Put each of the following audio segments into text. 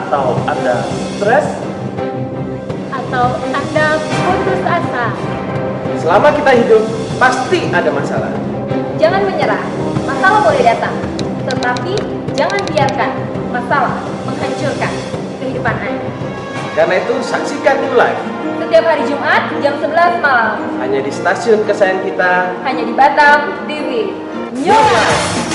Atau Anda stres? Atau Anda putus asa? Selama kita hidup, pasti ada masalah. Jangan menyerah, masalah boleh datang, tetapi jangan biarkan masalah menghancurkan kehidupan Anda. Karena itu, saksikan New Life Setiap hari Jumat jam 11 malam, hanya di stasiun kesayangan kita, hanya di Batam TV. New Life.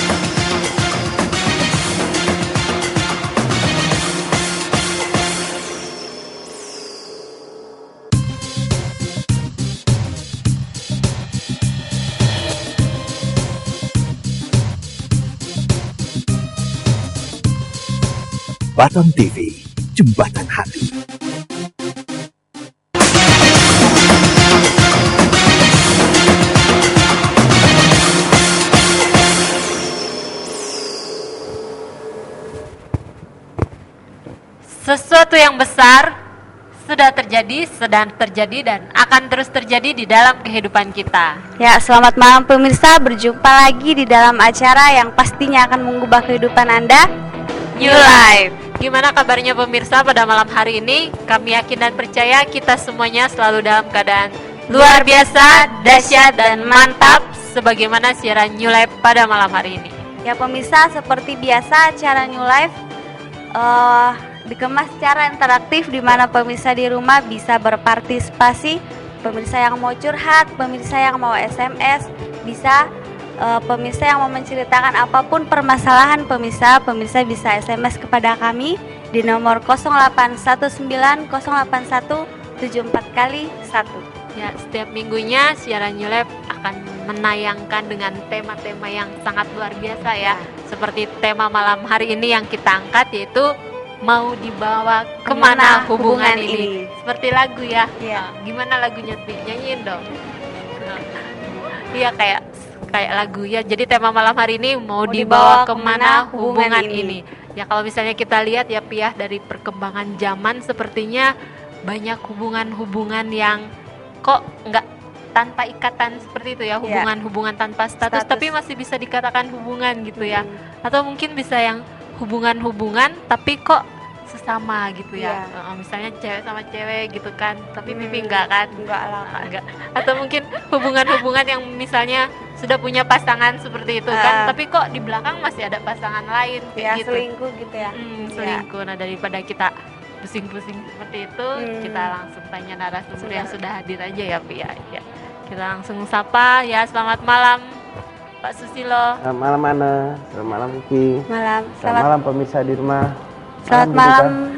Batam TV, Jembatan Hati. Sesuatu yang besar sudah terjadi, sedang terjadi, dan akan terus terjadi di dalam kehidupan kita. Ya, selamat malam pemirsa, berjumpa lagi di dalam acara yang pastinya akan mengubah kehidupan Anda, New Life. Gimana kabarnya pemirsa pada malam hari ini? Kami yakin dan percaya kita semuanya selalu dalam keadaan luar biasa, dahsyat, dan mantap sebagaimana siaran New Life pada malam hari ini. Ya pemirsa, seperti biasa acara New Life dikemas secara interaktif di mana pemirsa di rumah bisa berpartisipasi. Pemirsa yang mau curhat, pemirsa yang mau SMS, bisa pemirsa yang mau menceritakan apapun permasalahan pemirsa bisa SMS kepada kami di nomor 0819081741. Ya, setiap minggunya siaran New Life akan menayangkan dengan tema-tema yang sangat luar biasa ya. Seperti tema malam hari ini yang kita angkat yaitu mau dibawa kemana hubungan ini. Seperti lagu ya. Ya. Gimana lagunya, nyanyiin dong. Iya kayak lagu ya. Jadi tema malam hari ini mau dibawa kemana hubungan ini. Ya kalau misalnya kita lihat ya Piah, dari perkembangan zaman sepertinya banyak hubungan-hubungan yang kok nggak tanpa ikatan seperti itu ya, hubungan-hubungan tanpa status tapi masih bisa dikatakan hubungan gitu ya. Atau mungkin bisa yang hubungan-hubungan tapi kok sesama gitu ya. Misalnya cewek sama cewek gitu kan, tapi pipi enggak kan? Enggak. Atau mungkin hubungan-hubungan yang misalnya sudah punya pasangan seperti itu kan, tapi kok di belakang masih ada pasangan lain kayak gitu. Selingkuh gitu ya. Selingkuh. Nah, daripada kita pusing-pusing seperti itu, kita langsung tanya narasumber yang sudah hadir aja ya, Pi ya. Kita langsung sapa ya. Selamat malam Pak Susilo. Selamat malam Ana, selamat malam Vicky. Selamat malam pemirsa di rumah. Selamat malam.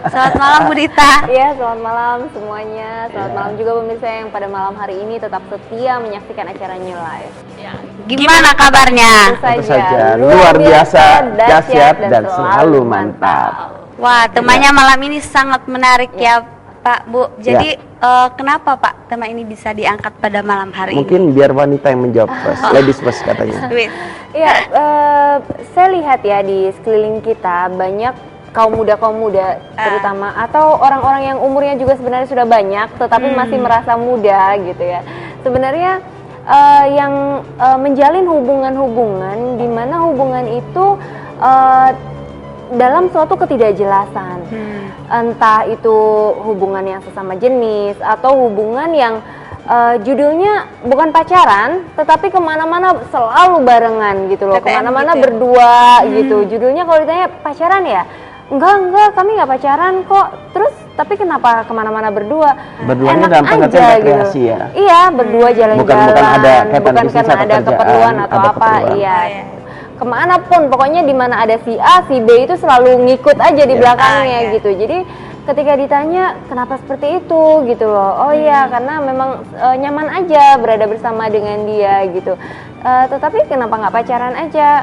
Selamat malam Bu Dita. Iya, selamat malam semuanya. Selamat malam juga pemirsa yang pada malam hari ini tetap setia menyaksikan acara New Life. Ya. Gimana kabarnya? Tentu saja luar biasa, dahsyat, dan selalu mantap. Wah, temanya malam ini sangat menarik ya Pak, Bu. Jadi kenapa Pak tema ini bisa diangkat pada malam hari ini? Mungkin biar wanita yang menjawab first, ladies first katanya. Iya, saya lihat ya di sekeliling kita banyak kaum muda terutama, atau orang-orang yang umurnya juga sebenarnya sudah banyak tetapi masih merasa muda gitu ya. Sebenarnya yang menjalin hubungan-hubungan di mana hubungan itu dalam suatu ketidakjelasan, entah itu hubungan yang sesama jenis atau hubungan yang judulnya bukan pacaran, tetapi kemana-mana selalu barengan gitu loh, kemana-mana gitu berdua gitu. Judulnya kalau ditanya pacaran ya, enggak, kami nggak pacaran kok. Terus tapi kenapa kemana-mana berdua? Berduanya enak dalam pengertian aja rekreasi gitu. Ya. Iya, berdua jalan-jalan, bukan ada kaitan bisnis karena atau ada kerjaan, keperluan atau ada apa. keperluan. Iya. Kemana pun, pokoknya di mana ada si A, si B itu selalu ngikut aja di belakangnya gitu. Jadi ketika ditanya kenapa seperti itu gitu loh, oh iya karena memang nyaman aja berada bersama dengan dia gitu. Tetapi kenapa nggak pacaran aja?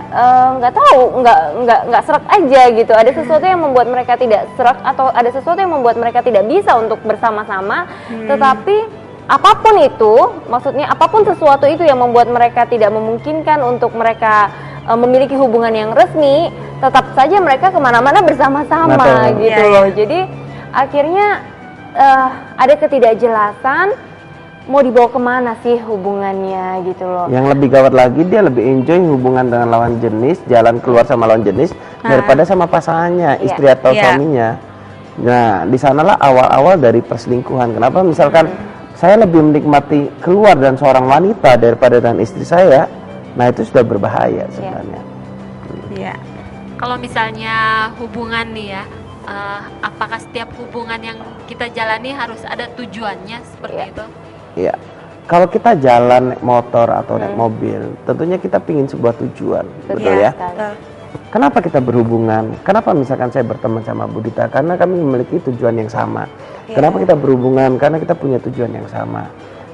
Nggak tahu, nggak serak aja gitu. Ada sesuatu yang membuat mereka tidak serak atau ada sesuatu yang membuat mereka tidak bisa untuk bersama-sama. Tetapi apapun itu, maksudnya apapun sesuatu itu yang membuat mereka tidak memungkinkan untuk mereka memiliki hubungan yang resmi, tetap saja mereka kemana-mana bersama-sama gitu loh. Jadi akhirnya ada ketidakjelasan mau dibawa kemana sih hubungannya gitu loh. Yang lebih gawat lagi, dia lebih enjoy hubungan dengan lawan jenis, jalan keluar sama lawan jenis daripada sama pasangannya, istri atau suaminya. Nah, di sanalah awal-awal dari perselingkuhan. Kenapa? Misalkan saya lebih menikmati keluar dan seorang wanita daripada dengan istri saya, nah itu sudah berbahaya sebenarnya. Iya. Kalau misalnya hubungan nih ya, apakah setiap hubungan yang kita jalani harus ada tujuannya seperti itu? Iya. Kalau kita jalan naik motor atau naik mobil, tentunya kita pingin sebuah tujuan, betul ya? Kenapa kita berhubungan? Kenapa misalkan saya berteman sama Budita? Karena kami memiliki tujuan yang sama. Kenapa kita berhubungan? Karena kita punya tujuan yang sama.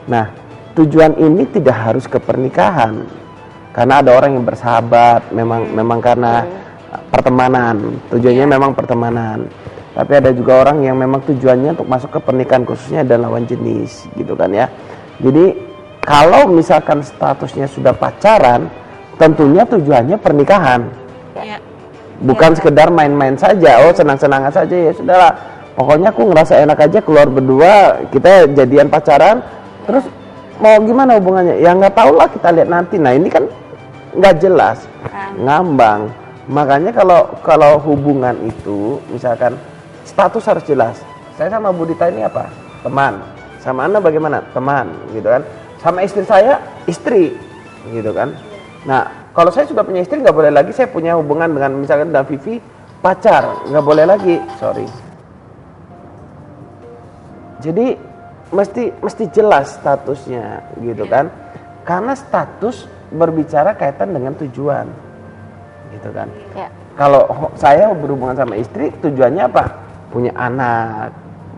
Nah, tujuan ini tidak harus ke pernikahan. Karena ada orang yang bersahabat, memang karena pertemanan. Tujuannya memang pertemanan. Tapi ada juga orang yang memang tujuannya untuk masuk ke pernikahan, khususnya ada lawan jenis, gitu kan ya. Jadi kalau misalkan statusnya sudah pacaran, tentunya tujuannya pernikahan. Bukan sekedar main-main saja, senang-senangan saja, ya sudahlah. Pokoknya aku ngerasa enak aja keluar berdua, kita jadian pacaran, terus mau gimana hubungannya? Ya nggak tahu lah, kita lihat nanti. Nah ini kan nggak jelas, ngambang. Makanya kalau hubungan itu, misalkan status harus jelas. Saya sama Budita ini apa? Teman. Sama Anda bagaimana? Teman, gitu kan. Sama istri saya, istri, gitu kan. Nah, kalau saya sudah punya istri, nggak boleh lagi saya punya hubungan dengan misalkan dengan Vivi, pacar, nggak boleh lagi. Sorry. Jadi mesti jelas statusnya, gitu kan. Karena status berbicara kaitan dengan tujuan, gitu kan. Kalau saya berhubungan sama istri, tujuannya apa? Punya anak,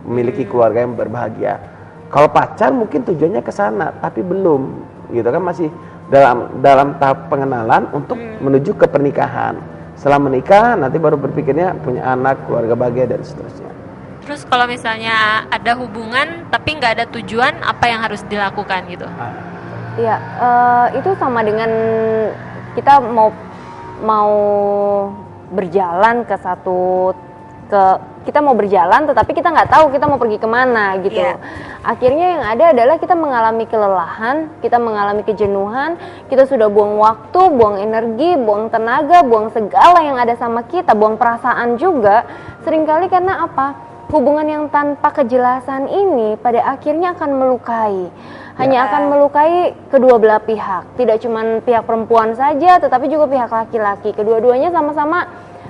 memiliki keluarga yang berbahagia. Kalau pacar mungkin tujuannya ke sana, tapi belum, gitu kan, masih dalam tahap pengenalan untuk menuju ke pernikahan. Setelah menikah nanti baru berpikirnya punya anak, keluarga bahagia dan seterusnya. Terus kalau misalnya ada hubungan tapi nggak ada tujuan, apa yang harus dilakukan gitu? Iya, itu sama dengan kita mau berjalan kita mau berjalan tetapi kita nggak tahu kita mau pergi kemana gitu. Akhirnya yang ada adalah kita mengalami kelelahan, kita mengalami kejenuhan, kita sudah buang waktu, buang energi, buang tenaga, buang segala yang ada sama kita, buang perasaan juga. Seringkali karena apa? Hubungan yang tanpa kejelasan ini pada akhirnya akan melukai. Hanya akan melukai kedua belah pihak. Tidak cuma pihak perempuan saja tetapi juga pihak laki-laki. Kedua-duanya sama-sama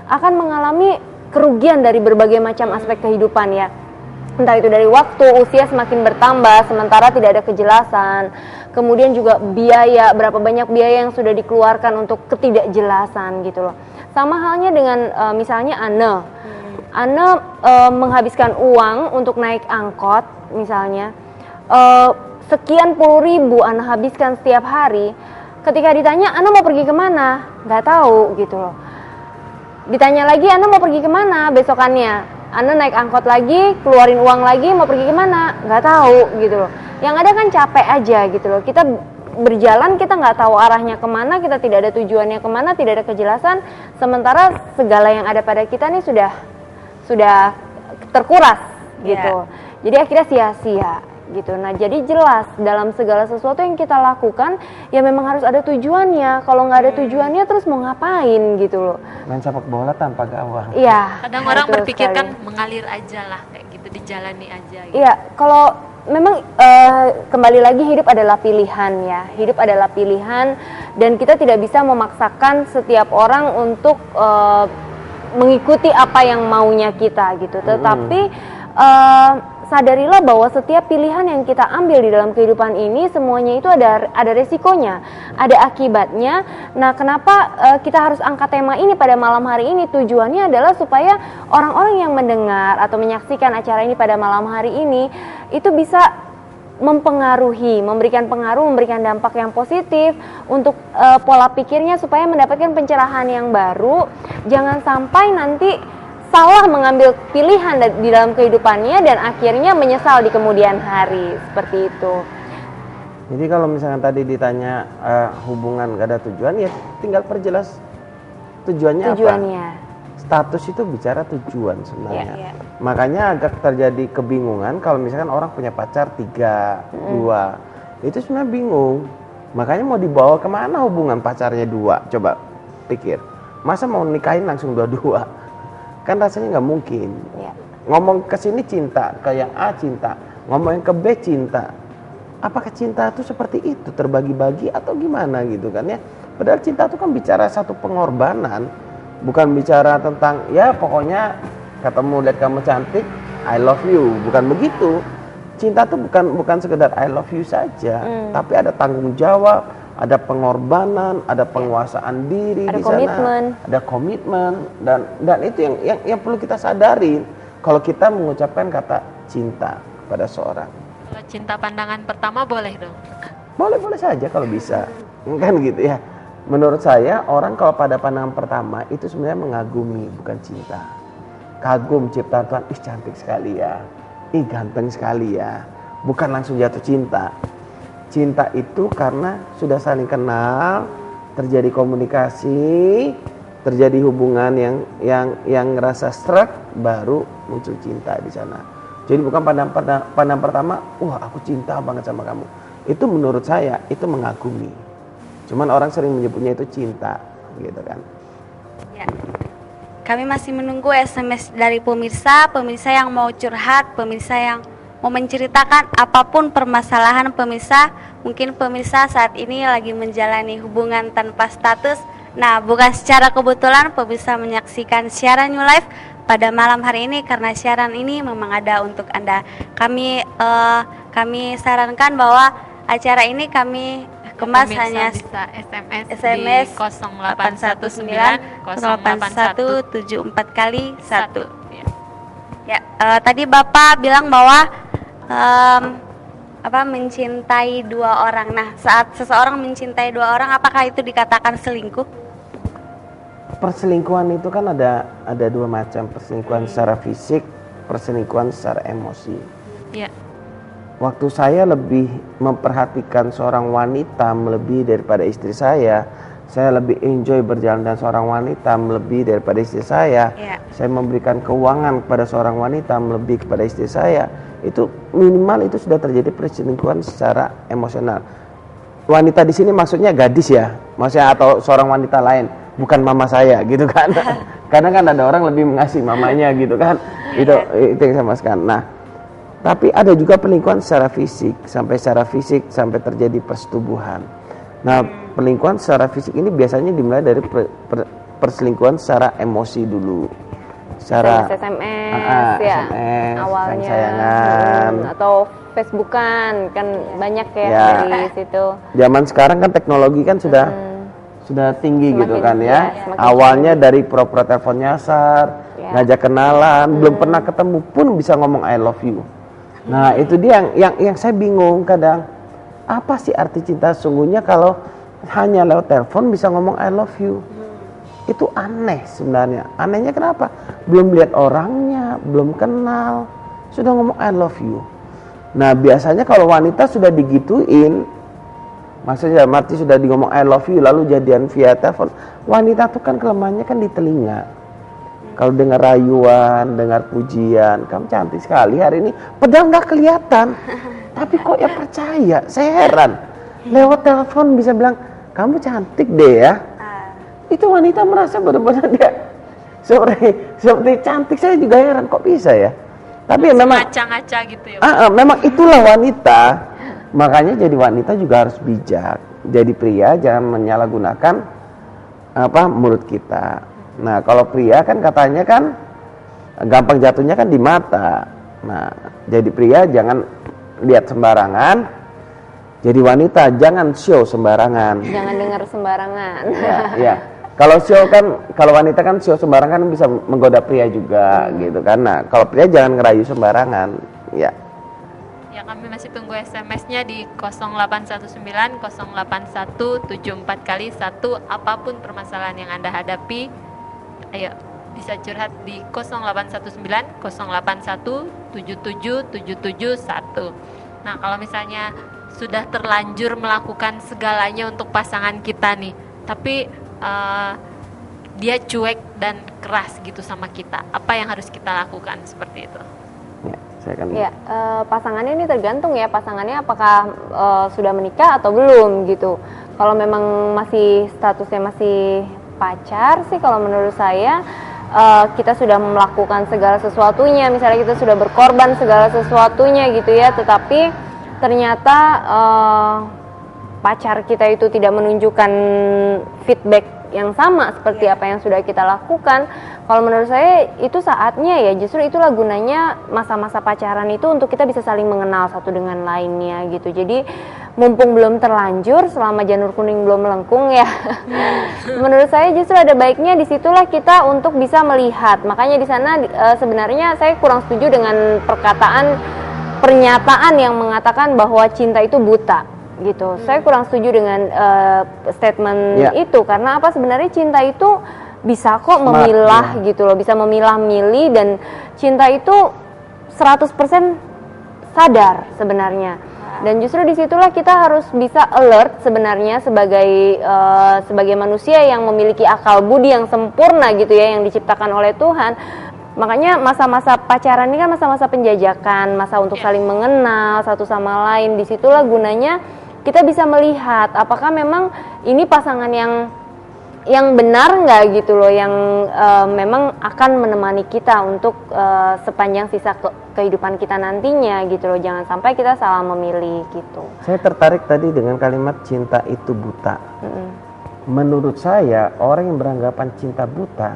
akan mengalami kerugian dari berbagai macam aspek kehidupan ya. Entah itu dari waktu, usia semakin bertambah sementara tidak ada kejelasan. Kemudian juga biaya, berapa banyak biaya yang sudah dikeluarkan untuk ketidakjelasan gitu loh. Sama halnya dengan misalnya Ana menghabiskan uang untuk naik angkot misalnya. Sekian puluh ribu Ana habiskan setiap hari. Ketika ditanya Ana mau pergi kemana, nggak tahu gitu loh. Ditanya lagi Ana mau pergi kemana besokannya, Ana naik angkot lagi, keluarin uang lagi, mau pergi kemana, nggak tahu gitu loh. Yang ada kan capek aja gitu loh. Kita berjalan kita nggak tahu arahnya kemana, kita tidak ada tujuannya kemana, tidak ada kejelasan. Sementara segala yang ada pada kita nih sudah terkuras gitu. Jadi akhirnya sia-sia gitu. Nah jadi jelas dalam segala sesuatu yang kita lakukan ya memang harus ada tujuannya. Kalau nggak ada tujuannya terus mau ngapain gitu loh. Main sepak bola tanpa gawang. Iya. Kadang orang berpikir kan mengalir aja lah kayak gitu, dijalani aja gitu. Iya, kalau memang kembali lagi hidup adalah pilihan ya. Hidup adalah pilihan dan kita tidak bisa memaksakan setiap orang untuk mengikuti apa yang maunya kita gitu. Tetapi sadarilah bahwa setiap pilihan yang kita ambil di dalam kehidupan ini semuanya itu ada resikonya, ada akibatnya. Nah, kenapa kita harus angkat tema ini pada malam hari ini? Tujuannya adalah supaya orang-orang yang mendengar atau menyaksikan acara ini pada malam hari ini itu bisa mempengaruhi, memberikan pengaruh, memberikan dampak yang positif untuk pola pikirnya supaya mendapatkan pencerahan yang baru. Jangan sampai nanti salah mengambil pilihan di dalam kehidupannya dan akhirnya menyesal di kemudian hari, seperti itu. Jadi kalau misalkan tadi ditanya hubungan gak ada tujuan, ya tinggal perjelas tujuannya apa. Status itu bicara tujuan sebenarnya. Iya. Makanya agak terjadi kebingungan kalau misalkan orang punya pacar 3, 2. Itu sebenarnya bingung. Makanya mau dibawa kemana hubungan pacarnya 2? Coba pikir. Masa mau nikahin langsung 2-2? Kan rasanya nggak mungkin. Iya. Ngomong ke sini cinta, ke yang A cinta, ngomong yang ke B cinta. Apakah cinta itu seperti itu, terbagi-bagi atau gimana gitu kan ya? Padahal cinta itu kan bicara satu pengorbanan. Bukan bicara tentang ya pokoknya ketemu lihat kamu cantik, I love you, bukan begitu. Cinta tuh bukan sekedar I love you saja, tapi ada tanggung jawab, ada pengorbanan, ada penguasaan diri Ada di komitmen. sana, ada komitmen dan itu yang perlu kita sadari kalau kita mengucapkan kata cinta pada seorang. Kalau cinta pandangan pertama boleh dong. Boleh saja kalau bisa, kan gitu ya. Menurut saya orang kalau pada pandangan pertama itu sebenarnya mengagumi, bukan cinta. Kagum ciptaan Tuhan, ih cantik sekali ya, ih ganteng sekali ya. Bukan langsung jatuh cinta. Cinta itu karena sudah saling kenal, terjadi komunikasi, terjadi hubungan yang ngerasa serak, baru muncul cinta di sana. Jadi bukan pandangan pertama, wah aku cinta banget sama kamu. Itu menurut saya itu mengagumi. Cuman orang sering menyebutnya itu cinta, gitu kan. Ya. Kami masih menunggu SMS dari pemirsa yang mau curhat, pemirsa yang mau menceritakan apapun permasalahan pemirsa. Mungkin pemirsa saat ini lagi menjalani hubungan tanpa status. Nah, bukan secara kebetulan pemirsa menyaksikan siaran New Life pada malam hari ini karena siaran ini memang ada untuk Anda. Kami sarankan bahwa acara ini kami kemas Pemirsa hanya bisa SMS di 0819 08174 kali 1. Ya. Ya, tadi Bapak bilang bahwa mencintai 2 orang. Nah, saat seseorang mencintai 2 orang, apakah itu dikatakan selingkuh? Perselingkuhan itu kan ada 2 macam, perselingkuhan secara fisik, perselingkuhan secara emosi. Ya. Waktu saya lebih memperhatikan seorang wanita melebihi daripada istri saya lebih enjoy berjalan dengan seorang wanita melebihi daripada istri saya. Saya memberikan keuangan kepada seorang wanita melebihi kepada istri saya. Itu minimal itu sudah terjadi perselingkuhan secara emosional. Wanita di sini maksudnya gadis ya, maksudnya atau seorang wanita lain, bukan mama saya gitu kan. Karena kan ada orang lebih mengasihi mamanya gitu kan. Itu yang saya maksudkan. Nah, tapi ada juga perselingkuhan secara fisik sampai terjadi persetubuhan. Nah, perselingkuhan secara fisik ini biasanya dimulai dari perselingkuhan secara emosi dulu. Secara SMS, ya, awalnya sayangan atau Facebookan kan banyak ya, dari situ. Zaman sekarang kan teknologi kan sudah tinggi Semakin, gitu kan ya. Awalnya dari pura-pura telepon nyasar, ngajak kenalan, belum pernah ketemu pun bisa ngomong I love you. Nah, itu dia yang saya bingung kadang. Apa sih arti cinta sungguhnya kalau hanya lewat telepon bisa ngomong I love you? Itu aneh sebenarnya. Anehnya kenapa? Belum lihat orangnya, belum kenal, sudah ngomong I love you. Nah, biasanya kalau wanita sudah digituin, maksudnya mati sudah di ngomong I love you lalu jadian via telepon. Wanita tuh kan kelemahannya kan di telinga. Kalau dengar rayuan, dengar pujian, kamu cantik sekali hari ini, padahal nggak kelihatan, tapi kok ya percaya. Saya heran, lewat telepon bisa bilang kamu cantik deh ya. Itu wanita merasa benar-benar dia seperti cantik. Saya juga heran kok bisa ya. Tapi memang ngaca-ngaca gitu ya. Memang itulah wanita. Makanya jadi wanita juga harus bijak. Jadi pria jangan menyalahgunakan mulut kita. Nah, kalau pria kan katanya kan gampang jatuhnya kan di mata. Nah, jadi pria jangan lihat sembarangan. Jadi wanita jangan show sembarangan. Jangan dengar sembarangan. Ya. Kalau wanita kan show sembarangan bisa menggoda pria juga gitu kan. Nah, kalau pria jangan ngerayu sembarangan. Ya. Ya, kami masih tunggu SMS-nya di 0819 08174 kali 1. Apapun permasalahan yang Anda hadapi, ayo bisa curhat di 0819 081 77771. Nah, kalau misalnya sudah terlanjur melakukan segalanya untuk pasangan kita nih, tapi dia cuek dan keras gitu sama kita, apa yang harus kita lakukan seperti itu? Ya, saya kan. Ya, pasangannya ini tergantung ya, pasangannya apakah sudah menikah atau belum gitu. Kalau memang masih statusnya masih pacar sih, kalau menurut saya kita sudah melakukan segala sesuatunya, misalnya kita sudah berkorban segala sesuatunya gitu ya, tetapi ternyata pacar kita itu tidak menunjukkan feedback yang sama seperti apa yang sudah kita lakukan. Kalau menurut saya itu saatnya ya, justru itulah gunanya masa-masa pacaran itu, untuk kita bisa saling mengenal satu dengan lainnya gitu. Jadi mumpung belum terlanjur, selama janur kuning belum melengkung ya, menurut saya justru ada baiknya disitulah kita untuk bisa melihat. Makanya di sana sebenarnya saya kurang setuju dengan pernyataan yang mengatakan bahwa cinta itu buta gitu. Saya kurang setuju dengan statement itu, karena apa, sebenarnya cinta itu bisa kok memilah gitu loh, bisa memilah-milih, dan cinta itu 100% sadar sebenarnya. Dan justru disitulah kita harus bisa alert sebenarnya sebagai manusia yang memiliki akal budi yang sempurna gitu ya, yang diciptakan oleh Tuhan. Makanya masa-masa pacaran ini kan masa-masa penjajakan, masa untuk saling mengenal satu sama lain. Disitulah gunanya kita bisa melihat apakah memang ini pasangan yang benar nggak gitu loh, yang memang akan menemani kita untuk sepanjang sisa kehidupan kita nantinya gitu loh. Jangan sampai kita salah memilih gitu. Saya tertarik tadi dengan kalimat cinta itu buta. Menurut saya, orang yang beranggapan cinta buta,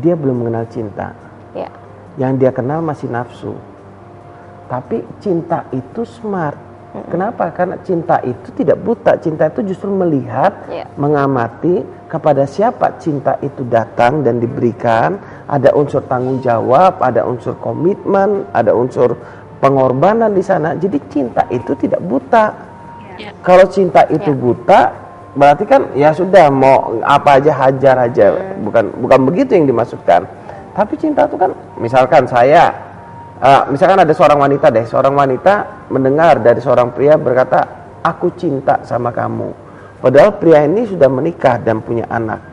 dia belum mengenal cinta. Ya. Yang dia kenal masih nafsu. Tapi cinta itu smart. Kenapa? Karena cinta itu tidak buta. Cinta itu justru melihat, mengamati kepada siapa cinta itu datang dan diberikan. Ada unsur tanggung jawab, ada unsur komitmen, ada unsur pengorbanan di sana. Jadi cinta itu tidak buta. Kalau cinta itu buta, berarti kan ya sudah, mau apa aja hajar aja. Bukan begitu yang dimaksudkan. Tapi cinta itu kan, misalkan saya misalkan ada seorang wanita mendengar dari seorang pria berkata, aku cinta sama kamu, padahal pria ini sudah menikah dan punya anak.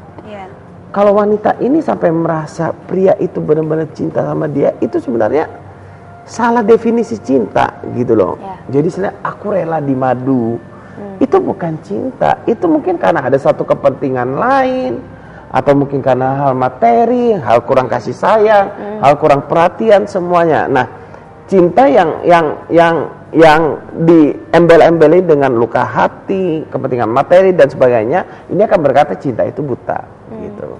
Kalau wanita ini sampai merasa pria itu benar-benar cinta sama dia, itu sebenarnya salah definisi cinta gitu loh. Jadi sebenarnya aku rela dimadu, itu bukan cinta. Itu mungkin karena ada satu kepentingan lain, atau mungkin karena hal materi, hal kurang kasih sayang, hal kurang perhatian semuanya. Nah, cinta yang diembel-embeli dengan luka hati, kepentingan materi dan sebagainya, ini akan berkata cinta itu buta gitu.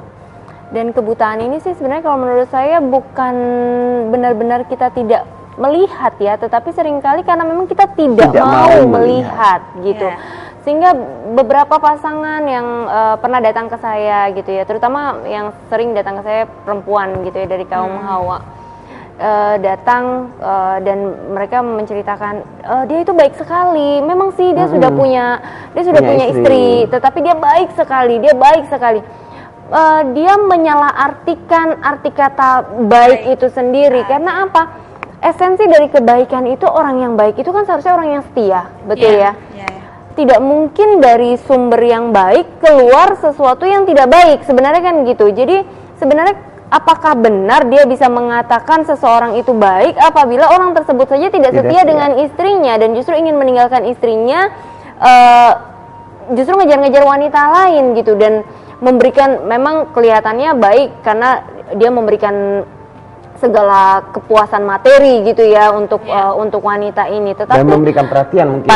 Dan kebutaan ini sih sebenarnya kalau menurut saya bukan benar-benar kita tidak melihat ya, tetapi seringkali karena memang kita tidak mau melihat gitu. Sehingga beberapa pasangan yang pernah datang ke saya gitu ya, terutama yang sering datang ke saya perempuan gitu ya, dari kaum Hawa, datang dan mereka menceritakan dia itu baik sekali. Memang sih dia sudah punya istri, tetapi dia baik sekali. Dia menyalahartikan arti kata baik itu sendiri. Karena apa? Esensi dari kebaikan itu, orang yang baik itu kan seharusnya orang yang setia, betul ya? Tidak mungkin dari sumber yang baik keluar sesuatu yang tidak baik, sebenarnya kan gitu. Jadi sebenarnya apakah benar dia bisa mengatakan seseorang itu baik apabila orang tersebut saja tidak setia dengan istrinya dan justru ingin meninggalkan istrinya, justru ngejar-ngejar wanita lain gitu, dan memberikan, memang kelihatannya baik karena dia memberikan segala kepuasan materi gitu ya untuk wanita ini, tetapi dan memberikan perhatian mungkin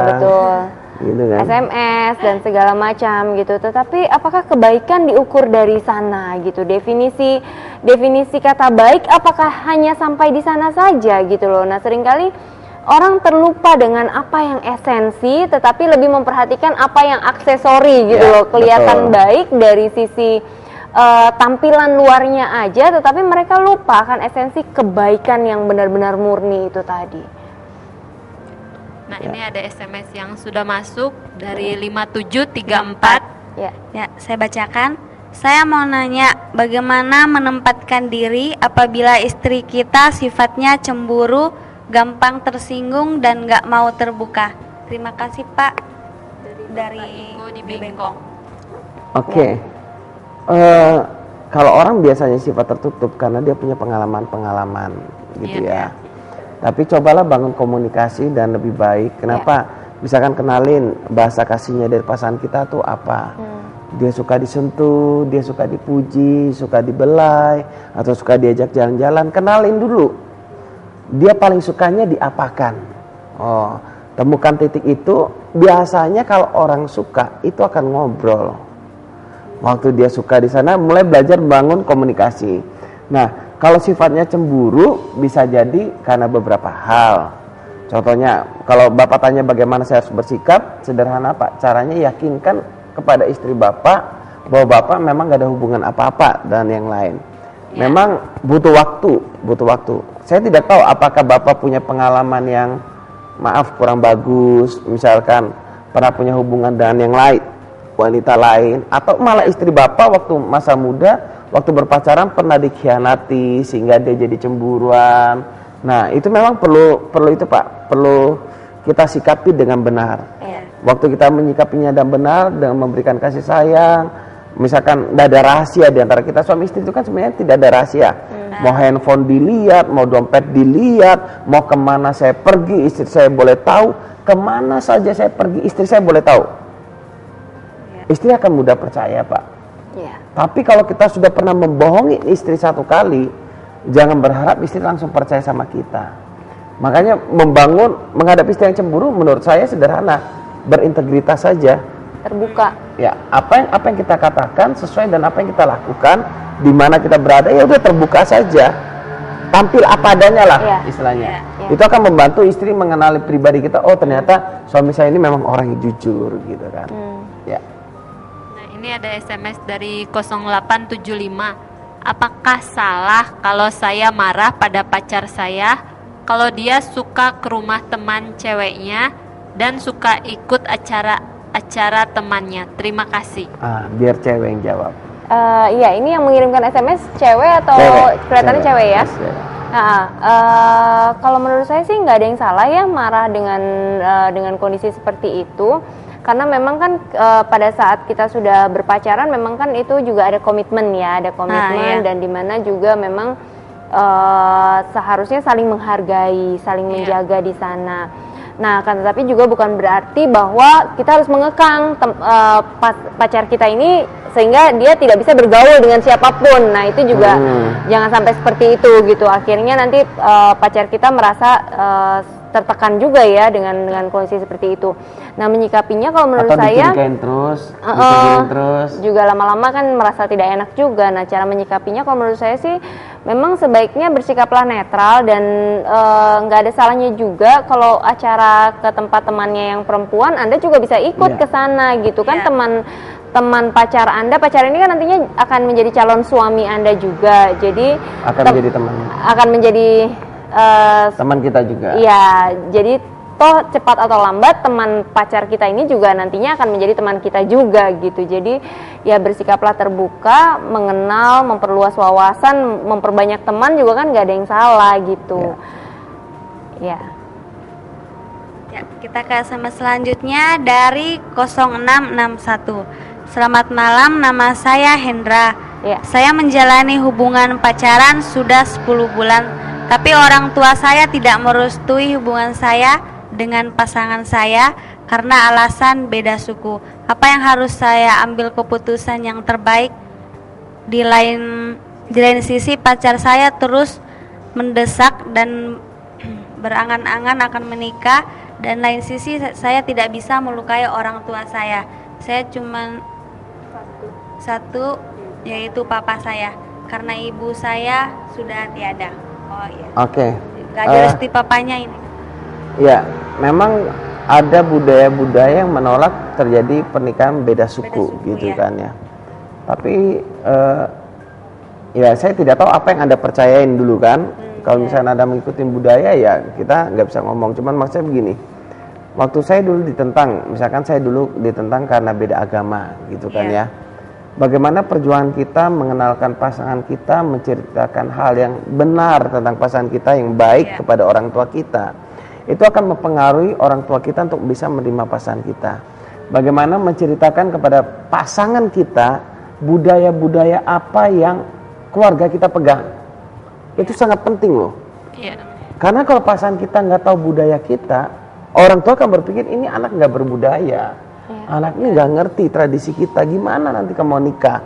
betul gitu kan? SMS dan segala macam gitu. Tetapi apakah kebaikan diukur dari sana gitu? Definisi kata baik apakah hanya sampai di sana saja gitu loh. Nah, seringkali orang terlupa dengan apa yang esensi, tetapi lebih memperhatikan apa yang aksesori gitu loh. Kelihatan baik dari sisi tampilan luarnya aja, tetapi mereka lupa kan esensi kebaikan yang benar-benar murni itu tadi. Nah, ini ada SMS yang sudah masuk dari 5734. Ya, saya bacakan. Saya mau nanya, bagaimana menempatkan diri apabila istri kita sifatnya cemburu, gampang tersinggung dan nggak mau terbuka? Terima kasih Pak. Dari Ibu di Bengkong. Oke. Kalau orang biasanya sifat tertutup karena dia punya pengalaman-pengalaman gitu ya. Tapi cobalah bangun komunikasi dan lebih baik. Kenapa? Misalkan kenalin bahasa kasihnya dari pasangan kita tuh apa. Dia suka disentuh, dia suka dipuji, suka dibelai, atau suka diajak jalan-jalan. Kenalin dulu. Dia paling sukanya diapakan. Oh, temukan titik itu. Biasanya kalau orang suka itu akan ngobrol. Waktu dia suka di sana, mulai belajar bangun komunikasi. Nah, kalau sifatnya cemburu bisa jadi karena beberapa hal. Contohnya, kalau Bapak tanya bagaimana saya harus bersikap, sederhana Pak. Caranya yakinkan kepada istri Bapak bahwa Bapak memang gak ada hubungan apa-apa dan yang lain. Memang butuh waktu. Saya tidak tahu apakah Bapak punya pengalaman yang maaf kurang bagus, misalkan pernah punya hubungan dengan yang lain, wanita lain, atau malah istri Bapak waktu masa muda, waktu berpacaran pernah dikhianati sehingga dia jadi cemburuan. Nah, itu memang perlu itu Pak, perlu kita sikapi dengan benar. Waktu kita menyikapinya dan benar dengan memberikan kasih sayang, misalkan tidak ada rahasia di antara kita, suami istri itu kan sebenarnya tidak ada rahasia. Mau handphone dilihat, mau dompet dilihat, mau kemana saya pergi istri saya boleh tahu, kemana saja saya pergi istri saya boleh tahu. Istri akan mudah percaya Pak. Tapi kalau kita sudah pernah membohongi istri satu kali, jangan berharap istri langsung percaya sama kita. Makanya menghadapi istri yang cemburu menurut saya sederhana, berintegritas saja, terbuka. Ya, apa yang kita katakan sesuai dan apa yang kita lakukan, di mana kita berada, ya udah terbuka saja, tampil apa adanya lah istilahnya. Itu akan membantu istri mengenali pribadi kita. Oh, ternyata suami saya ini memang orang yang jujur gitu kan. Ya. Nah, ini ada SMS dari 0875. Apakah salah kalau saya marah pada pacar saya kalau dia suka ke rumah teman ceweknya dan suka ikut acara temannya? Terima kasih. Biar cewek yang jawab. Iya, ini yang mengirimkan SMS cewek atau kelihatannya cewek ya? Kalau menurut saya sih nggak ada yang salah ya marah dengan kondisi seperti itu, karena memang kan pada saat kita sudah berpacaran memang kan itu juga ada komitmen ya, dan dimana juga memang seharusnya saling menghargai, saling menjaga di sana. Nah, kan tetapi juga bukan berarti bahwa kita harus mengekang pacar kita ini sehingga dia tidak bisa bergaul dengan siapapun. Nah, itu juga jangan sampai seperti itu gitu. Akhirnya nanti pacar kita merasa tertekan juga ya dengan kondisi seperti itu. Nah, menyikapinya kalau menurut saya terus, juga lama-lama kan merasa tidak enak juga. Nah, cara menyikapinya kalau menurut saya sih memang sebaiknya bersikaplah netral dan nggak ada salahnya juga kalau acara ke tempat temannya yang perempuan Anda juga bisa ikut ke sana gitu kan. Teman pacar Anda, pacar ini kan nantinya akan menjadi calon suami Anda juga. Jadi menjadi teman. Akan menjadi teman kita juga. Iya, jadi toh cepat atau lambat teman pacar kita ini juga nantinya akan menjadi teman kita juga gitu. Jadi ya bersikaplah terbuka, mengenal, memperluas wawasan, memperbanyak teman juga kan nggak ada yang salah gitu. Ya, kita ke SMS selanjutnya dari 0661. Selamat malam, nama saya Hendra. Saya menjalani hubungan pacaran sudah 10 bulan, tapi orang tua saya tidak merestui hubungan saya dengan pasangan saya karena alasan beda suku. Apa yang harus saya ambil keputusan yang terbaik? Di lain sisi pacar saya terus mendesak dan berangan-angan akan menikah, dan lain sisi saya tidak bisa melukai orang tua saya. Saya cuma satu, yaitu papa saya, karena ibu saya sudah tiada. Oke. Gak ada restu papanya ini. Ya, memang ada budaya-budaya yang menolak terjadi pernikahan beda suku gitu kan ya. Tapi ya saya tidak tahu apa yang Anda percayain dulu kan. Kalau misalnya Anda mengikuti budaya ya kita nggak bisa ngomong. Cuman maksudnya begini, waktu saya dulu ditentang, misalkan saya dulu ditentang karena beda agama gitu kan ya. Bagaimana perjuangan kita mengenalkan pasangan kita, menceritakan hal yang benar tentang pasangan kita yang baik kepada orang tua kita, itu akan mempengaruhi orang tua kita untuk bisa menerima pasangan kita. bagaimana menceritakan kepada pasangan kita budaya-budaya apa yang keluarga kita pegang. Itu sangat penting loh. Iya. Karena kalau pasangan kita nggak tahu budaya kita, orang tua akan berpikir ini anak nggak berbudaya, anak ini nggak ngerti tradisi kita, gimana nanti kamu mau nikah,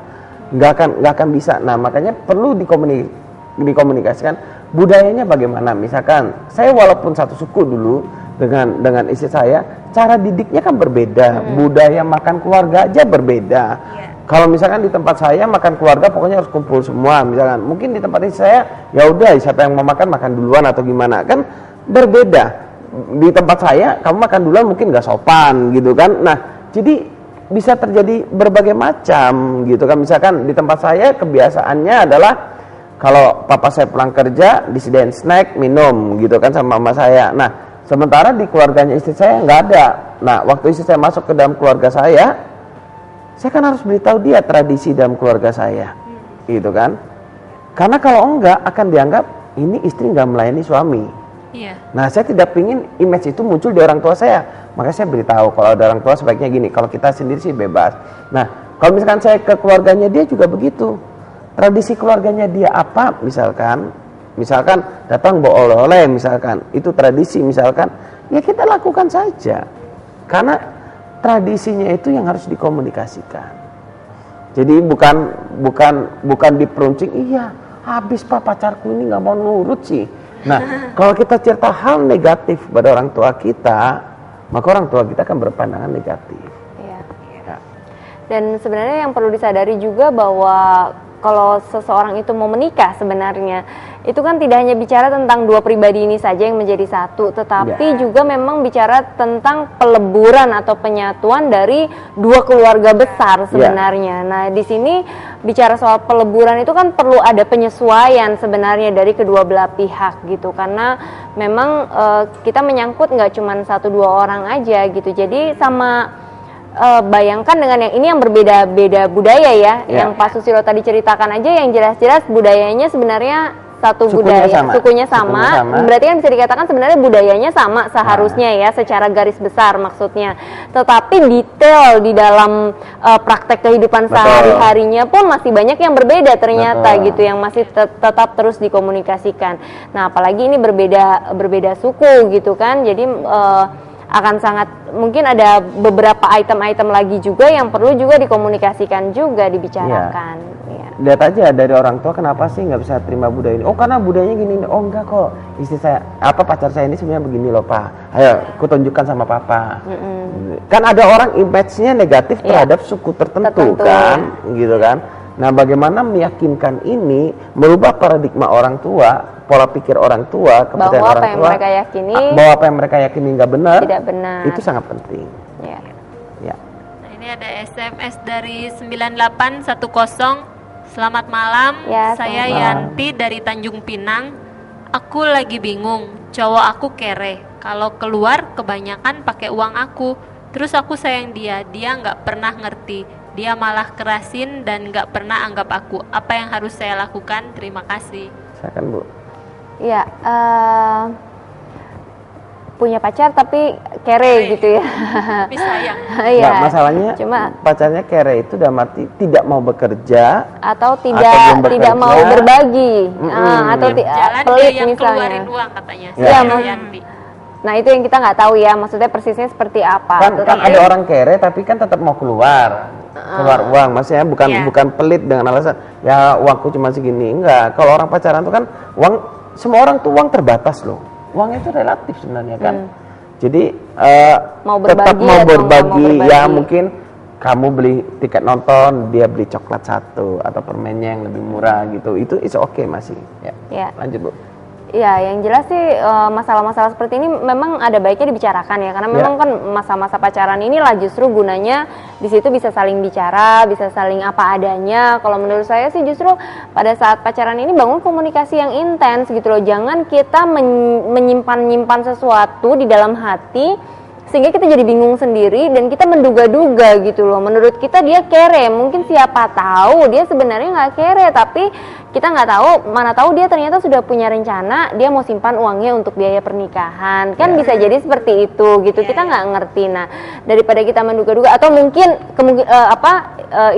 nggak akan bisa. Nah makanya perlu dikomunikasikan budayanya bagaimana. Misalkan saya walaupun satu suku dulu dengan istri saya, cara didiknya kan berbeda, budaya makan keluarga aja berbeda. Kalau misalkan di tempat saya makan keluarga pokoknya harus kumpul semua, misalkan mungkin di tempat istri saya ya udah siapa yang mau makan duluan atau gimana, kan berbeda. Di tempat saya kamu makan duluan mungkin nggak sopan gitu kan. Nah jadi bisa terjadi berbagai macam gitu kan. Misalkan di tempat saya kebiasaannya adalah kalau papa saya pulang kerja disediain snack, minum gitu kan sama mama saya. Nah sementara di keluarganya istri saya nggak ada. Nah waktu istri saya masuk ke dalam keluarga saya kan harus beritahu dia tradisi dalam keluarga saya, gitu kan? Karena kalau enggak akan dianggap ini istri nggak melayani suami. Iya. Nah saya tidak ingin image itu muncul di orang tua saya, makanya saya beritahu kalau ada orang tua sebaiknya gini. Kalau kita sendiri sih bebas. Nah kalau misalkan saya ke keluarganya dia juga begitu. Tradisi keluarganya dia apa? Misalkan datang bawa oleh-oleh, misalkan itu tradisi, misalkan ya kita lakukan saja. Karena tradisinya itu yang harus dikomunikasikan. Jadi bukan diperuncing. Iya, habis pak pacarku ini nggak mau nurut sih. Nah, kalau kita cerita hal negatif pada orang tua kita, maka orang tua kita akan berpandangan negatif. Iya. Dan sebenarnya yang perlu disadari juga bahwa kalau seseorang itu mau menikah sebenarnya itu kan tidak hanya bicara tentang dua pribadi ini saja yang menjadi satu, tetapi juga memang bicara tentang peleburan atau penyatuan dari dua keluarga besar sebenarnya. Nah di sini bicara soal peleburan itu kan perlu ada penyesuaian sebenarnya dari kedua belah pihak gitu, karena memang kita menyangkut nggak cuma 1-2 orang aja gitu. Jadi sama bayangkan dengan yang ini yang berbeda-beda budaya ya, yang Pak Susilo tadi ceritakan aja yang jelas-jelas budayanya sebenarnya satu sukunya sama. Berarti kan bisa dikatakan sebenarnya budayanya sama seharusnya ya, secara garis besar maksudnya. Tetapi detail di dalam praktek kehidupan sehari-harinya pun masih banyak yang berbeda ternyata gitu, yang masih tetap terus dikomunikasikan. Nah, apalagi ini berbeda suku gitu kan. Jadi akan sangat mungkin ada beberapa item-item lagi juga yang perlu juga dikomunikasikan juga, dibicarakan. Lihat aja dari orang tua kenapa sih nggak bisa terima budaya ini? Oh karena budayanya gini. Oh enggak kok, istri saya pacar saya ini sebenarnya begini loh pak. Ayo aku tunjukkan sama papa. Kan ada orang image-nya negatif terhadap suku tertentu kan, gitu kan. Nah bagaimana meyakinkan ini, merubah paradigma orang tua, pola pikir orang tua, kepercayaan orang tua, bahwa apa yang mereka yakini nggak benar, tidak benar, itu sangat penting. Nah, ini ada SMS dari 9810. Selamat malam, saya Yanti dari Tanjung Pinang. Aku lagi bingung, cowok aku kere. Kalau keluar kebanyakan pakai uang aku. Terus aku sayang dia nggak pernah ngerti. Dia malah kerasin dan nggak pernah anggap aku. Apa yang harus saya lakukan? Terima kasih. Silakan Bu. Iya, punya pacar tapi kere gitu ya. Tapi sayang. Nah, masalahnya cuma pacarnya kere itu dalam arti tidak mau bekerja atau tidak mau berbagi, atau jalan pelit dia yang misalnya. Keluarin uang katanya. Nah itu yang kita nggak tahu ya, maksudnya persisnya seperti apa. Kan ada orang kere tapi kan tetap mau keluar uang, maksudnya bukan pelit dengan alasan ya uangku cuma segini. Enggak, kalau orang pacaran tuh kan uang, semua orang tuh uang terbatas loh. Uang itu relatif sebenarnya kan. Jadi tetap mau berbagi ya, mungkin kamu beli tiket nonton, dia beli coklat satu atau permennya yang lebih murah gitu. Itu is okay masih. Ya. Lanjut Bu. Ya, yang jelas sih masalah-masalah seperti ini memang ada baiknya dibicarakan ya, karena memang kan masa-masa pacaran inilah justru gunanya di situ bisa saling bicara, bisa saling apa adanya. Kalau menurut saya sih justru pada saat pacaran ini bangun komunikasi yang intens gitu loh. Jangan kita menyimpan sesuatu di dalam hati sehingga kita jadi bingung sendiri dan kita menduga-duga gitu loh. Menurut kita dia kere, mungkin siapa tahu dia sebenarnya nggak kere, tapi kita nggak tahu, mana tahu dia ternyata sudah punya rencana, dia mau simpan uangnya untuk biaya pernikahan, kan bisa jadi seperti itu gitu. Kita nggak ngerti. Nah, daripada kita menduga-duga atau mungkin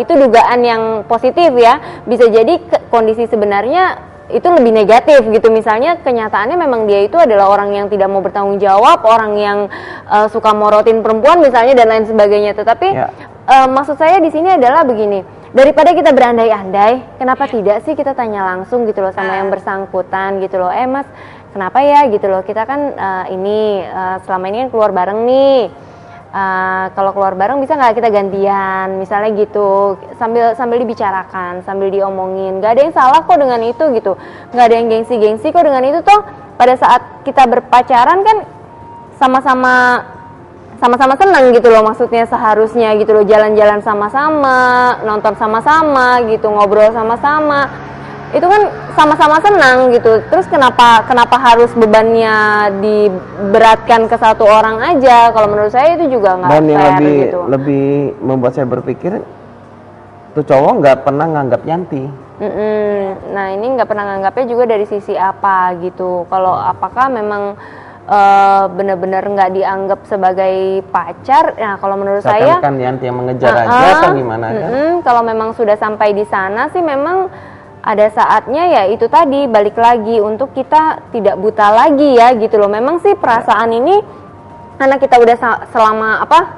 itu dugaan yang positif ya, bisa jadi kondisi sebenarnya itu lebih negatif gitu. Misalnya kenyataannya memang dia itu adalah orang yang tidak mau bertanggung jawab, orang yang suka morotin perempuan misalnya dan lain sebagainya. Tetapi maksud saya di sini adalah begini, daripada kita berandai-andai, kenapa tidak sih kita tanya langsung gitu loh sama yang bersangkutan gitu loh. Mas, kenapa ya gitu loh, kita kan selama ini kan keluar bareng nih. Kalau keluar bareng bisa nggak kita gantian, misalnya gitu, sambil dibicarakan, sambil diomongin. Nggak ada yang salah kok dengan itu gitu, nggak ada yang gengsi kok dengan itu. Toh pada saat kita berpacaran kan sama-sama senang gitu loh, maksudnya seharusnya gitu loh, jalan-jalan sama-sama, nonton sama-sama gitu, ngobrol sama-sama, itu kan sama-sama senang gitu. Terus kenapa harus bebannya diberatkan ke satu orang aja? Kalau menurut saya itu juga nggak fair. Dan yang lebih membuat saya berpikir, tuh cowok nggak pernah nganggap Yanti. Nah ini nggak pernah nganggapnya juga dari sisi apa gitu. Kalau apakah memang benar-benar nggak dianggap sebagai pacar? Nah kalau menurut saya kan Yanti yang mengejar aja atau gimana kan? Kalau memang sudah sampai di sana sih memang ada saatnya ya itu tadi, balik lagi untuk kita tidak buta lagi ya gitu loh. Memang sih perasaan ini karena kita udah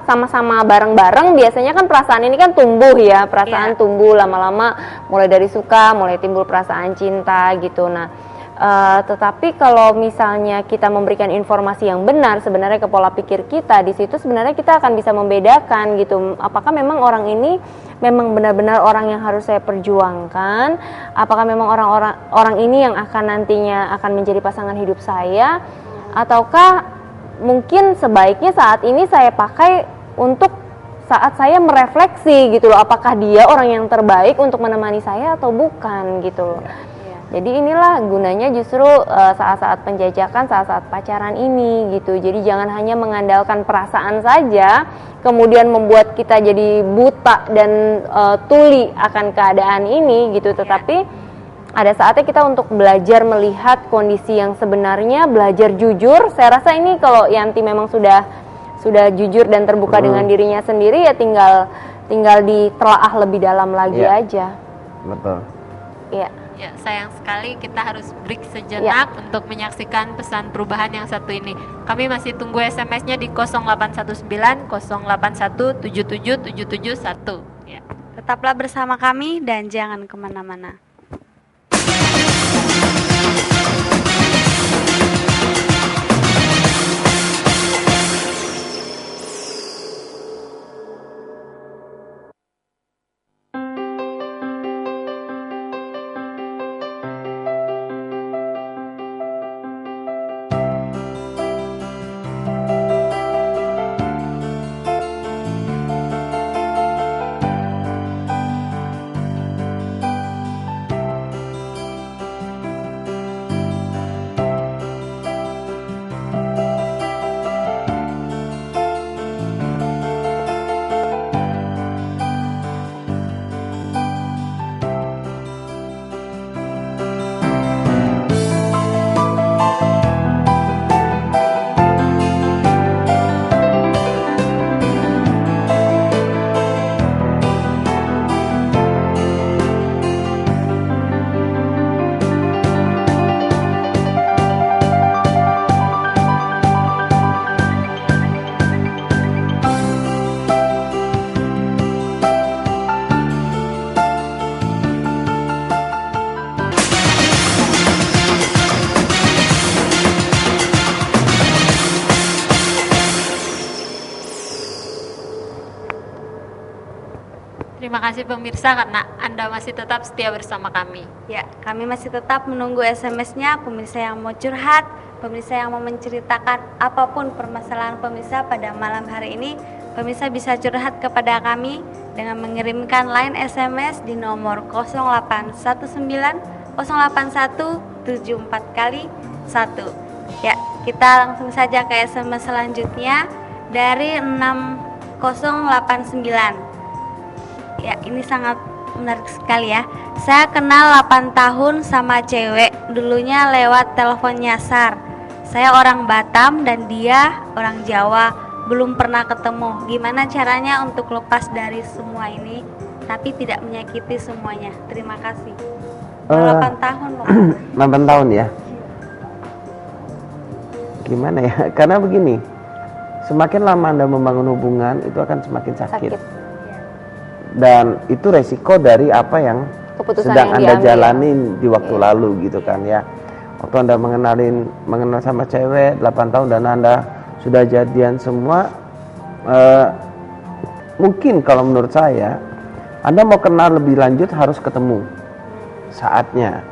sama-sama bareng-bareng, biasanya kan perasaan ini kan tumbuh ya, perasaan tumbuh lama-lama, mulai dari suka, mulai timbul perasaan cinta gitu. Nah tetapi kalau misalnya kita memberikan informasi yang benar sebenarnya ke pola pikir kita, di situ sebenarnya kita akan bisa membedakan gitu, apakah memang orang ini memang benar-benar orang yang harus saya perjuangkan, apakah memang orang ini yang akan nantinya akan menjadi pasangan hidup saya, ataukah mungkin sebaiknya saat ini saya pakai untuk saat saya merefleksi gitu loh, apakah dia orang yang terbaik untuk menemani saya atau bukan gitu loh. Jadi inilah gunanya justru saat-saat penjajakan, saat-saat pacaran ini gitu. Jadi jangan hanya mengandalkan perasaan saja, kemudian membuat kita jadi buta dan tuli akan keadaan ini gitu. Tetapi ada saatnya kita untuk belajar melihat kondisi yang sebenarnya, belajar jujur. Saya rasa ini kalau Yanti memang sudah jujur dan terbuka dengan dirinya sendiri, ya tinggal ditelaah lebih dalam lagi aja. Betul. Iya. Ya, sayang sekali kita harus break sejenak untuk menyaksikan pesan perubahan yang satu ini. Kami masih tunggu SMS-nya di 0819 081 77 771. Ya. Tetaplah bersama kami dan jangan kemana-mana. Terima kasih pemirsa karena Anda masih tetap setia bersama kami. Ya, kami masih tetap menunggu SMS-nya pemirsa yang mau curhat, pemirsa yang mau menceritakan apapun permasalahan pemirsa pada malam hari ini. Pemirsa bisa curhat kepada kami dengan mengirimkan line SMS di nomor 0819 081 74 kali 1. Ya, kita langsung saja ke SMS selanjutnya dari 6089. Ya, ini sangat menarik sekali ya. Saya kenal 8 tahun sama cewek, dulunya lewat telepon nyasar. Saya orang Batam dan dia orang Jawa, belum pernah ketemu. Gimana caranya untuk lepas dari semua ini tapi tidak menyakiti semuanya? Terima kasih. 8 tahun loh. 8 tahun ya. Gimana ya? Karena begini, semakin lama Anda membangun hubungan itu akan semakin sakit. Dan itu resiko dari apa yang Keputusan sedang yang Anda diambil. jalanin di waktu lalu gitu kan ya. Waktu Anda mengenal sama cewek 8 tahun dan Anda sudah jadian semua, mungkin kalau menurut saya Anda mau kenal lebih lanjut harus ketemu saatnya.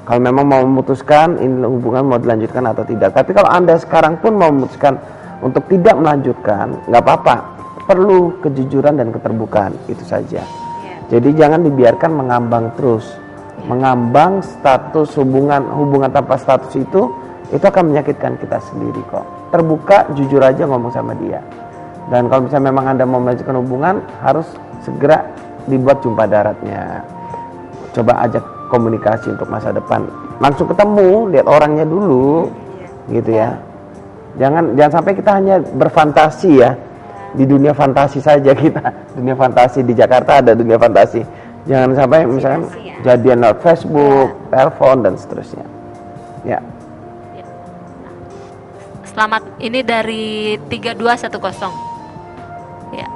Kalau memang mau memutuskan ini hubungan mau dilanjutkan atau tidak. Tapi kalau Anda sekarang pun mau memutuskan untuk tidak melanjutkan, nggak apa-apa. Perlu kejujuran dan keterbukaan, itu saja. Jadi jangan dibiarkan mengambang terus. Mengambang status hubungan tanpa status itu akan menyakitkan kita sendiri kok. Terbuka, jujur aja ngomong sama dia. Dan kalau misalnya memang Anda mau melanjutkan hubungan, harus segera dibuat jumpa daratnya. Coba ajak komunikasi untuk masa depan. Langsung ketemu, lihat orangnya dulu, gitu ya. Jangan sampai kita hanya berfantasi ya. Di dunia fantasi saja kita. Dunia fantasi di Jakarta ada dunia fantasi. Jangan sampai misalnya jadian lewat Facebook, telepon dan seterusnya. Ya. Selamat, ini dari 3210. Ya.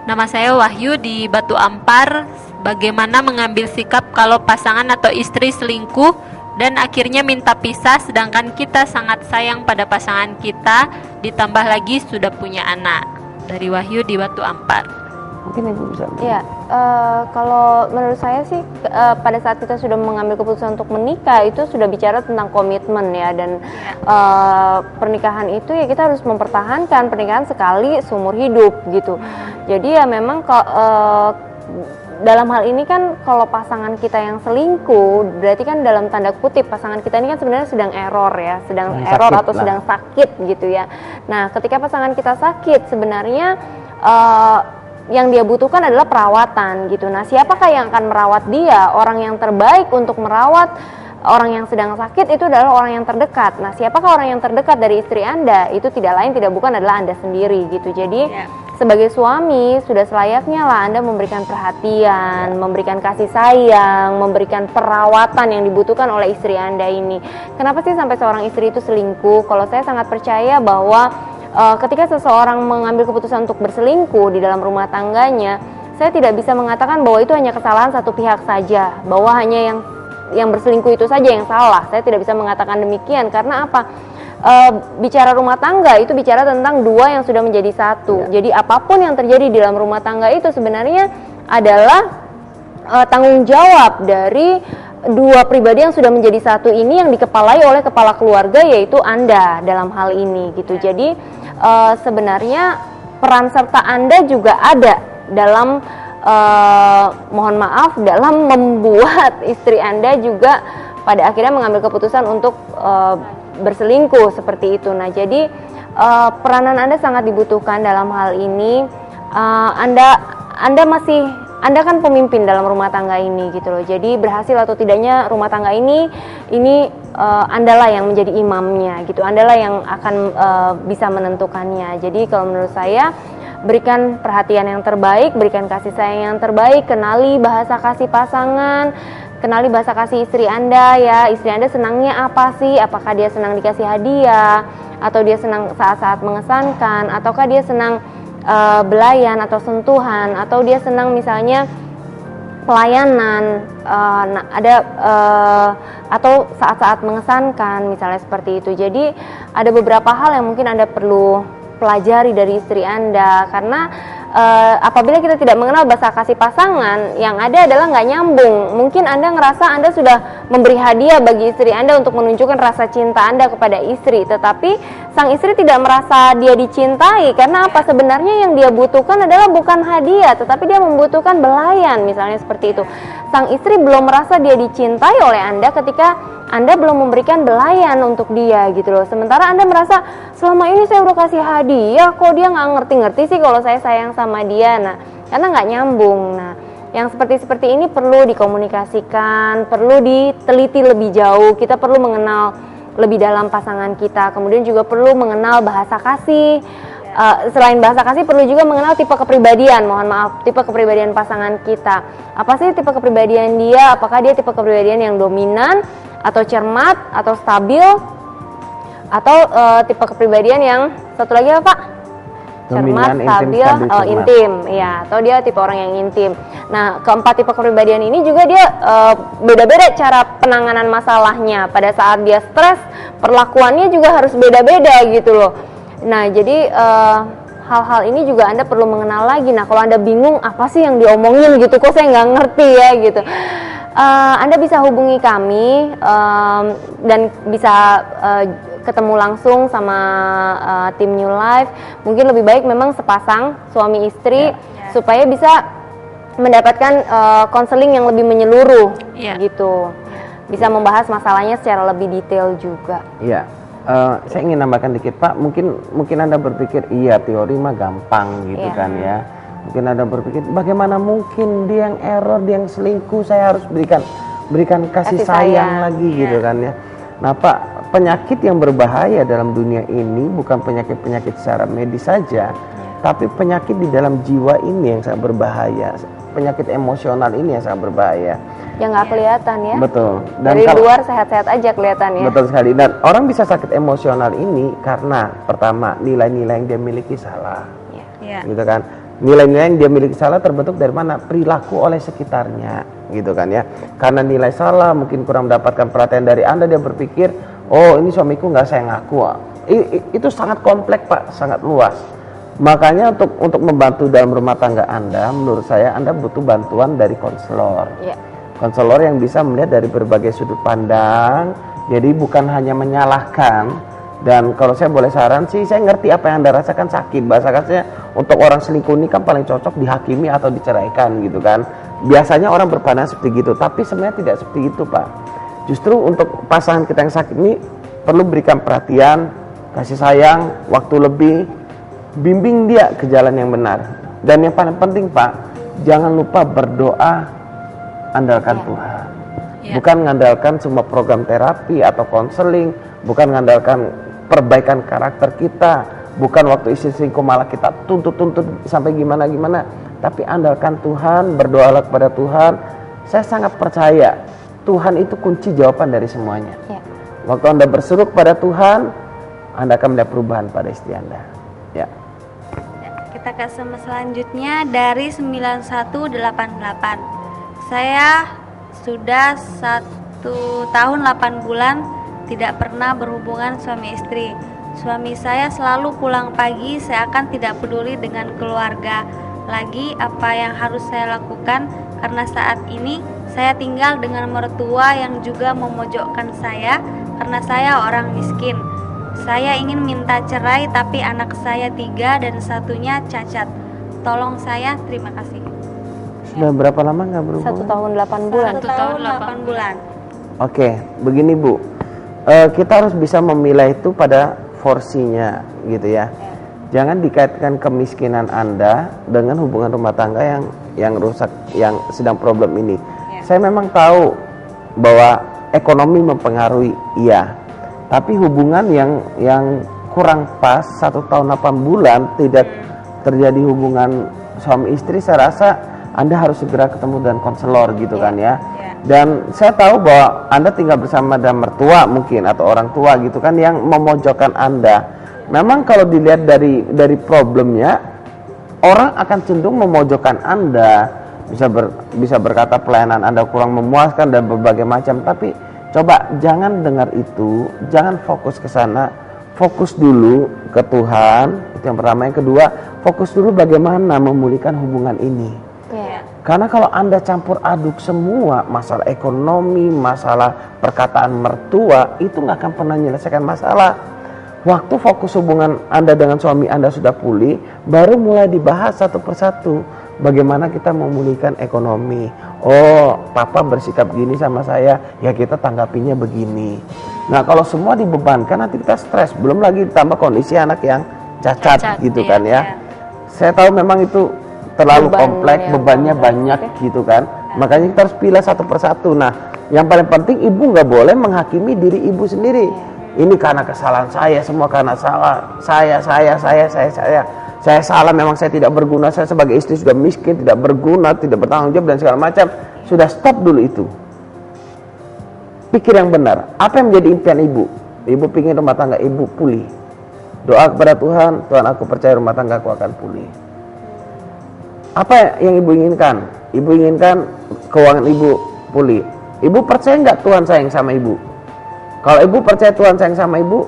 Nama saya Wahyu di Batu Ampar. Bagaimana mengambil sikap kalau pasangan atau istri selingkuh dan akhirnya minta pisah sedangkan kita sangat sayang pada pasangan kita, ditambah lagi sudah punya anak. Dari Wahyu di Batu Ampar. Mungkin Ibu bisa. Ya, kalau menurut saya sih pada saat kita sudah mengambil keputusan untuk menikah itu sudah bicara tentang komitmen ya, dan pernikahan itu ya kita harus mempertahankan pernikahan sekali seumur hidup gitu. Jadi ya memang dalam hal ini kan kalau pasangan kita yang selingkuh berarti kan dalam tanda kutip pasangan kita ini kan sebenarnya sedang error ya, sedang error atau sedang sakit gitu ya. Nah, ketika pasangan kita sakit sebenarnya yang dia butuhkan adalah perawatan gitu. Nah, siapakah yang akan merawat dia? Orang yang terbaik untuk merawat orang yang sedang sakit itu adalah orang yang terdekat. Nah, siapakah orang yang terdekat dari istri Anda? Itu tidak lain tidak bukan adalah Anda sendiri gitu. Jadi sebagai suami sudah selayaknya lah Anda memberikan perhatian, memberikan kasih sayang, memberikan perawatan yang dibutuhkan oleh istri Anda ini. Kenapa sih sampai seorang istri itu selingkuh? Kalau saya sangat percaya bahwa ketika seseorang mengambil keputusan untuk berselingkuh di dalam rumah tangganya, saya tidak bisa mengatakan bahwa itu hanya kesalahan satu pihak saja, bahwa hanya yang berselingkuh itu saja yang salah. Saya tidak bisa mengatakan demikian, karena apa? Bicara rumah tangga itu bicara tentang dua yang sudah menjadi satu. Jadi apapun yang terjadi di dalam rumah tangga itu sebenarnya adalah tanggung jawab dari dua pribadi yang sudah menjadi satu ini, yang dikepalai oleh kepala keluarga yaitu Anda dalam hal ini gitu. Jadi sebenarnya peran serta Anda juga ada dalam mohon maaf dalam membuat istri Anda juga pada akhirnya mengambil keputusan untuk berselingkuh seperti itu. Nah, jadi peranan Anda sangat dibutuhkan dalam hal ini. Anda kan pemimpin dalam rumah tangga ini gitu loh. Jadi berhasil atau tidaknya rumah tangga ini Andalah yang menjadi imamnya gitu. Andalah yang akan bisa menentukannya. Jadi kalau menurut saya, berikan perhatian yang terbaik, berikan kasih sayang yang terbaik, kenali bahasa kasih pasangan, kenali bahasa kasih istri Anda ya. Istri Anda senangnya apa sih? Apakah dia senang dikasih hadiah, atau dia senang saat-saat mengesankan, ataukah dia senang belayan atau sentuhan, atau dia senang misalnya pelayanan, atau saat-saat mengesankan misalnya seperti itu. Jadi ada beberapa hal yang mungkin Anda perlu pelajari dari istri Anda, karena apabila kita tidak mengenal bahasa kasih pasangan, yang ada adalah nggak nyambung. Mungkin Anda ngerasa Anda sudah memberi hadiah bagi istri Anda untuk menunjukkan rasa cinta Anda kepada istri, tetapi sang istri tidak merasa dia dicintai. Karena apa? Sebenarnya yang dia butuhkan adalah bukan hadiah, tetapi dia membutuhkan belayan misalnya seperti itu. sang istri belum merasa dia dicintai oleh Anda ketika Anda belum memberikan belayan untuk dia gitu loh. Sementara Anda merasa selama ini saya udah kasih hadiah, kok dia nggak ngerti-ngerti sih kalau saya sayang sama dia. Nah, karena nggak nyambung. Nah, yang seperti ini perlu dikomunikasikan, perlu diteliti lebih jauh. Kita perlu mengenal lebih dalam pasangan kita. Kemudian juga perlu mengenal bahasa kasih. Selain bahasa kasih, perlu juga mengenal tipe kepribadian. Mohon maaf, tipe kepribadian pasangan kita. Apa sih tipe kepribadian dia? Apakah dia tipe kepribadian yang dominan, atau cermat, atau stabil, atau tipe kepribadian yang satu lagi apa Pak? Cermat, stabil, intim, ya, atau dia tipe orang yang intim. Nah, keempat tipe kepribadian ini juga dia beda-beda cara penanganan masalahnya. Pada saat dia stres, perlakuannya juga harus beda-beda gitu loh. Nah, jadi hal-hal ini juga Anda perlu mengenal lagi. Nah, kalau Anda bingung apa sih yang diomongin gitu, kok saya nggak ngerti ya gitu. Anda bisa hubungi kami dan bisa ketemu langsung sama tim New Life. Mungkin lebih baik memang sepasang suami istri supaya bisa mendapatkan konseling yang lebih menyeluruh gitu. Bisa membahas masalahnya secara lebih detail juga. Iya. Saya ingin nambahkan dikit Pak, mungkin Anda berpikir iya teori mah gampang gitu kan ya. Mungkin Anda berpikir bagaimana mungkin dia yang error, dia yang selingkuh, saya harus berikan kasih sayang lagi gitu kan ya. Nah Pak, penyakit yang berbahaya dalam dunia ini bukan penyakit-penyakit secara medis saja, tapi penyakit di dalam jiwa ini yang sangat berbahaya. Penyakit emosional ini yang sangat berbahaya. Yang nggak kelihatan ya. Betul. Dan dari luar sehat-sehat aja kelihatannya. Betul sekali. Dan orang bisa sakit emosional ini karena pertama nilai-nilai yang dia miliki salah. Gitu kan. Nilai-nilai yang dia miliki salah terbentuk dari mana? Perilaku oleh sekitarnya, gitu kan ya. Karena nilai salah, mungkin kurang mendapatkan perhatian dari Anda, dia berpikir, oh ini suamiku nggak sayang aku. Itu sangat kompleks Pak, sangat luas. Makanya untuk membantu dalam rumah tangga Anda, menurut saya Anda butuh bantuan dari konselor. Konselor yang bisa melihat dari berbagai sudut pandang, jadi bukan hanya menyalahkan. Dan kalau saya boleh saran sih, saya ngerti apa yang Anda rasakan sakit. Bahasa kasarnya untuk orang selingkuh ini kan paling cocok dihakimi atau diceraikan gitu kan. Biasanya orang berpandang seperti gitu, tapi sebenarnya tidak seperti itu Pak. Justru untuk pasangan kita yang sakit ini perlu berikan perhatian, kasih sayang, waktu lebih, bimbing dia ke jalan yang benar. Dan yang paling penting Pak, jangan lupa berdoa, andalkan Tuhan. Bukan mengandalkan semua program terapi atau konseling, bukan mengandalkan perbaikan karakter kita, bukan waktu istri selingkuh malah kita tuntut sampai gimana-gimana, tapi andalkan Tuhan, berdoalah kepada Tuhan. Saya sangat percaya Tuhan itu kunci jawaban dari semuanya. Waktu Anda berseru kepada Tuhan, Anda akan melihat perubahan pada istri Anda. Kita ke selanjutnya dari 9188. Saya sudah 1 tahun 8 bulan tidak pernah berhubungan suami istri. Suami saya selalu pulang pagi, saya akan tidak peduli dengan keluarga lagi apa yang harus saya lakukan karena saat ini saya tinggal dengan mertua yang juga memojokkan saya karena saya orang miskin. Saya ingin minta cerai tapi anak saya 3 dan satunya cacat. Tolong saya, terima kasih. Sudah berapa lama nggak berhubungan? 1 tahun 8 bulan. 1 tahun 8 bulan. Oke, begini Bu, kita harus bisa memilah itu pada porsinya gitu ya. Jangan dikaitkan kemiskinan Anda dengan hubungan rumah tangga yang rusak, yang sedang problem ini. Saya memang tahu bahwa ekonomi mempengaruhi, iya. Tapi hubungan yang kurang pas 1 tahun 8 bulan tidak terjadi hubungan suami istri, saya rasa Anda harus segera ketemu dengan konselor gitu kan ya. Dan saya tahu bahwa Anda tinggal bersama dengan mertua mungkin atau orang tua gitu kan yang memojokkan Anda. Memang kalau dilihat dari problemnya, orang akan cenderung memojokkan Anda, bisa berkata pelayanan Anda kurang memuaskan dan berbagai macam. Tapi coba jangan dengar itu, jangan fokus ke sana. Fokus dulu ke Tuhan, itu yang pertama. Yang kedua, fokus dulu bagaimana memulihkan hubungan ini. Karena kalau Anda campur aduk semua masalah ekonomi, masalah perkataan mertua, itu nggak akan pernah menyelesaikan masalah. Waktu fokus hubungan Anda dengan suami Anda sudah pulih, baru mulai dibahas satu persatu. bagaimana kita memulihkan ekonomi. Oh, papa bersikap gini sama saya, ya kita tanggapinya begini. Nah, kalau semua dibebankan nanti kita stres, belum lagi ditambah kondisi anak yang cacat gitu iya, kan ya. Saya tahu memang itu terlalu kompleks, bebannya banyak gitu kan. Makanya kita harus pilih satu persatu. Nah, yang paling penting ibu nggak boleh menghakimi diri ibu sendiri. Ini karena kesalahan saya, semua karena salah saya salah, memang saya tidak berguna, saya sebagai istri sudah miskin, tidak berguna, tidak bertanggung jawab dan segala macam. Sudah, stop dulu itu. Pikir yang benar. Apa yang menjadi impian ibu? Ibu pingin rumah tangga ibu pulih. Doa kepada Tuhan, Tuhan aku percaya rumah tangga aku akan pulih. Apa yang ibu inginkan? Ibu inginkan keuangan ibu pulih. Ibu percaya nggak Tuhan sayang sama ibu? Kalau ibu percaya Tuhan sayang sama ibu,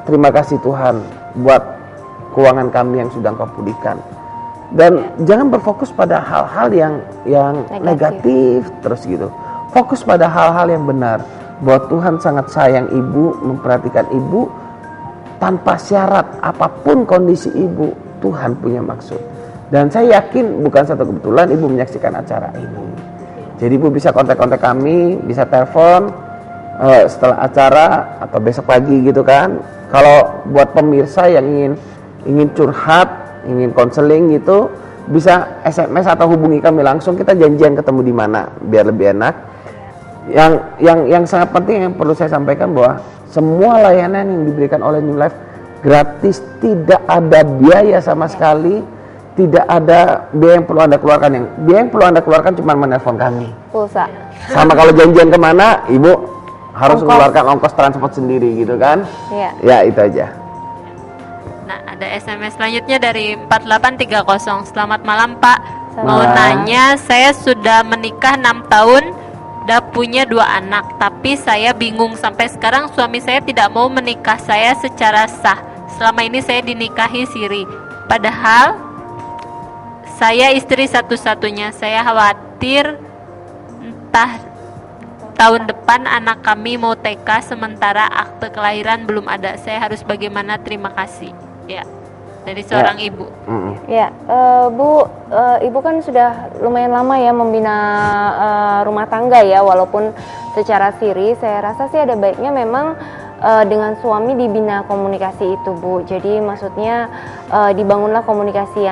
terima kasih Tuhan buat keuangan kami yang sudah Engkau pulihkan. Dan jangan berfokus pada hal-hal yang negatif terus gitu. Fokus pada hal-hal yang benar. Bahwa Tuhan sangat sayang ibu, memperhatikan ibu tanpa syarat apapun kondisi ibu. Tuhan punya maksud. Dan saya yakin bukan satu kebetulan ibu menyaksikan acara ini. Jadi ibu bisa kontak-kontak kami, bisa telepon setelah acara atau besok pagi gitu kan. Kalau buat pemirsa yang ingin curhat, ingin konseling gitu, bisa SMS atau hubungi kami langsung, kita janjian ketemu di mana biar lebih enak. Yang sangat penting yang perlu saya sampaikan bahwa semua layanan yang diberikan oleh New Life gratis, tidak ada biaya sama sekali, tidak ada biaya yang perlu Anda keluarkan. Yang biaya yang perlu Anda keluarkan cuma menelpon kami. Pulsa. Sama kalau janjian kemana, ibu harus mengeluarkan ongkos transport sendiri gitu kan. Iya. Ya itu aja. Nah, ada SMS selanjutnya dari 4830. Selamat malam Pak. Mau Malam. nanya, saya sudah menikah 6 tahun, udah punya 2 anak, tapi saya bingung sampai sekarang suami saya tidak mau menikah saya secara sah. Selama ini saya dinikahi siri. Padahal saya istri satu-satunya. Saya khawatir entah tahun depan anak kami mau TK sementara akte kelahiran belum ada. Saya harus bagaimana? Terima kasih. Ya, dari seorang ibu. Ya, Bu, Ibu kan sudah lumayan lama ya membina rumah tangga ya, walaupun secara siri. Saya rasa sih ada baiknya memang dengan suami dibina komunikasi itu, Bu. Jadi maksudnya dibangunlah komunikasi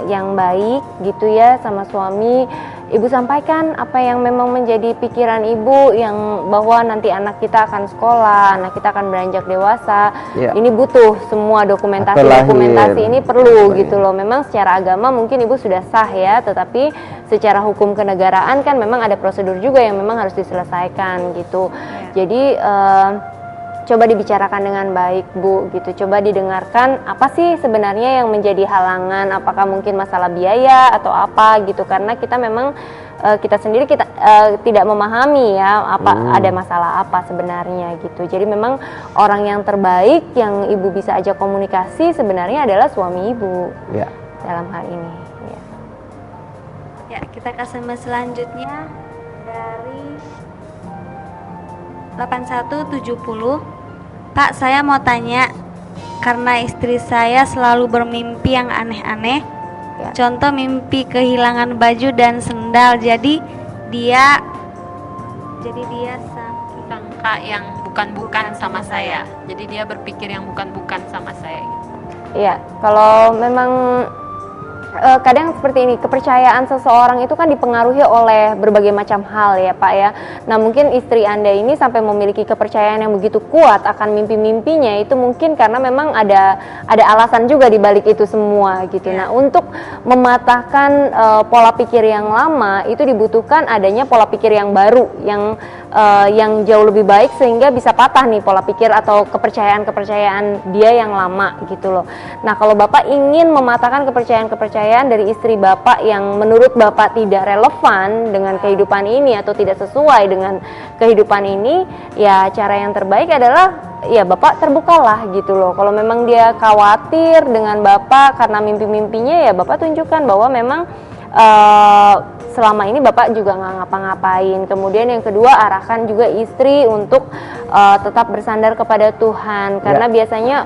yang baik gitu ya sama suami. Ibu sampaikan apa yang memang menjadi pikiran ibu, yang bahwa nanti anak kita akan sekolah, anak kita akan beranjak dewasa. Ini butuh semua dokumentasi ini perlu gitu loh. Memang secara agama mungkin ibu sudah sah ya, tetapi secara hukum kenegaraan kan memang ada prosedur juga yang memang harus diselesaikan gitu. Jadi coba dibicarakan dengan baik, Bu, gitu. Coba didengarkan apa sih sebenarnya yang menjadi halangan, apakah mungkin masalah biaya atau apa gitu. Karena kita memang kita sendiri tidak memahami ya ada masalah apa sebenarnya gitu. Jadi memang orang yang terbaik yang Ibu bisa ajak komunikasi sebenarnya adalah suami Ibu. Ya. Dalam hal ini. Ya, kita ke SMS selanjutnya dari 8170. Pak, saya mau tanya, karena istri saya selalu bermimpi yang aneh-aneh. Contoh mimpi kehilangan baju dan sendal. Jadi dia sangka yang bukan-bukan sama saya. Jadi dia berpikir yang bukan-bukan sama saya. Iya, kalau memang kadang seperti ini, kepercayaan seseorang itu kan dipengaruhi oleh berbagai macam hal ya Pak ya. Nah mungkin istri Anda ini sampai memiliki kepercayaan yang begitu kuat akan mimpi-mimpinya itu mungkin karena memang ada alasan juga di balik itu semua gitu. Nah untuk mematahkan pola pikir yang lama itu dibutuhkan adanya pola pikir yang baru yang jauh lebih baik sehingga bisa patah nih pola pikir atau kepercayaan dia yang lama gitu loh. Nah kalau Bapak ingin mematahkan kepercayaan dari istri Bapak yang menurut Bapak tidak relevan dengan kehidupan ini atau tidak sesuai dengan kehidupan ini, ya cara yang terbaik adalah ya Bapak terbukalah gitu loh. Kalau memang dia khawatir dengan Bapak karena mimpi-mimpinya, ya Bapak tunjukkan bahwa memang selama ini Bapak juga nggak ngapa-ngapain. Kemudian yang kedua, arahkan juga istri untuk tetap bersandar kepada Tuhan, karena biasanya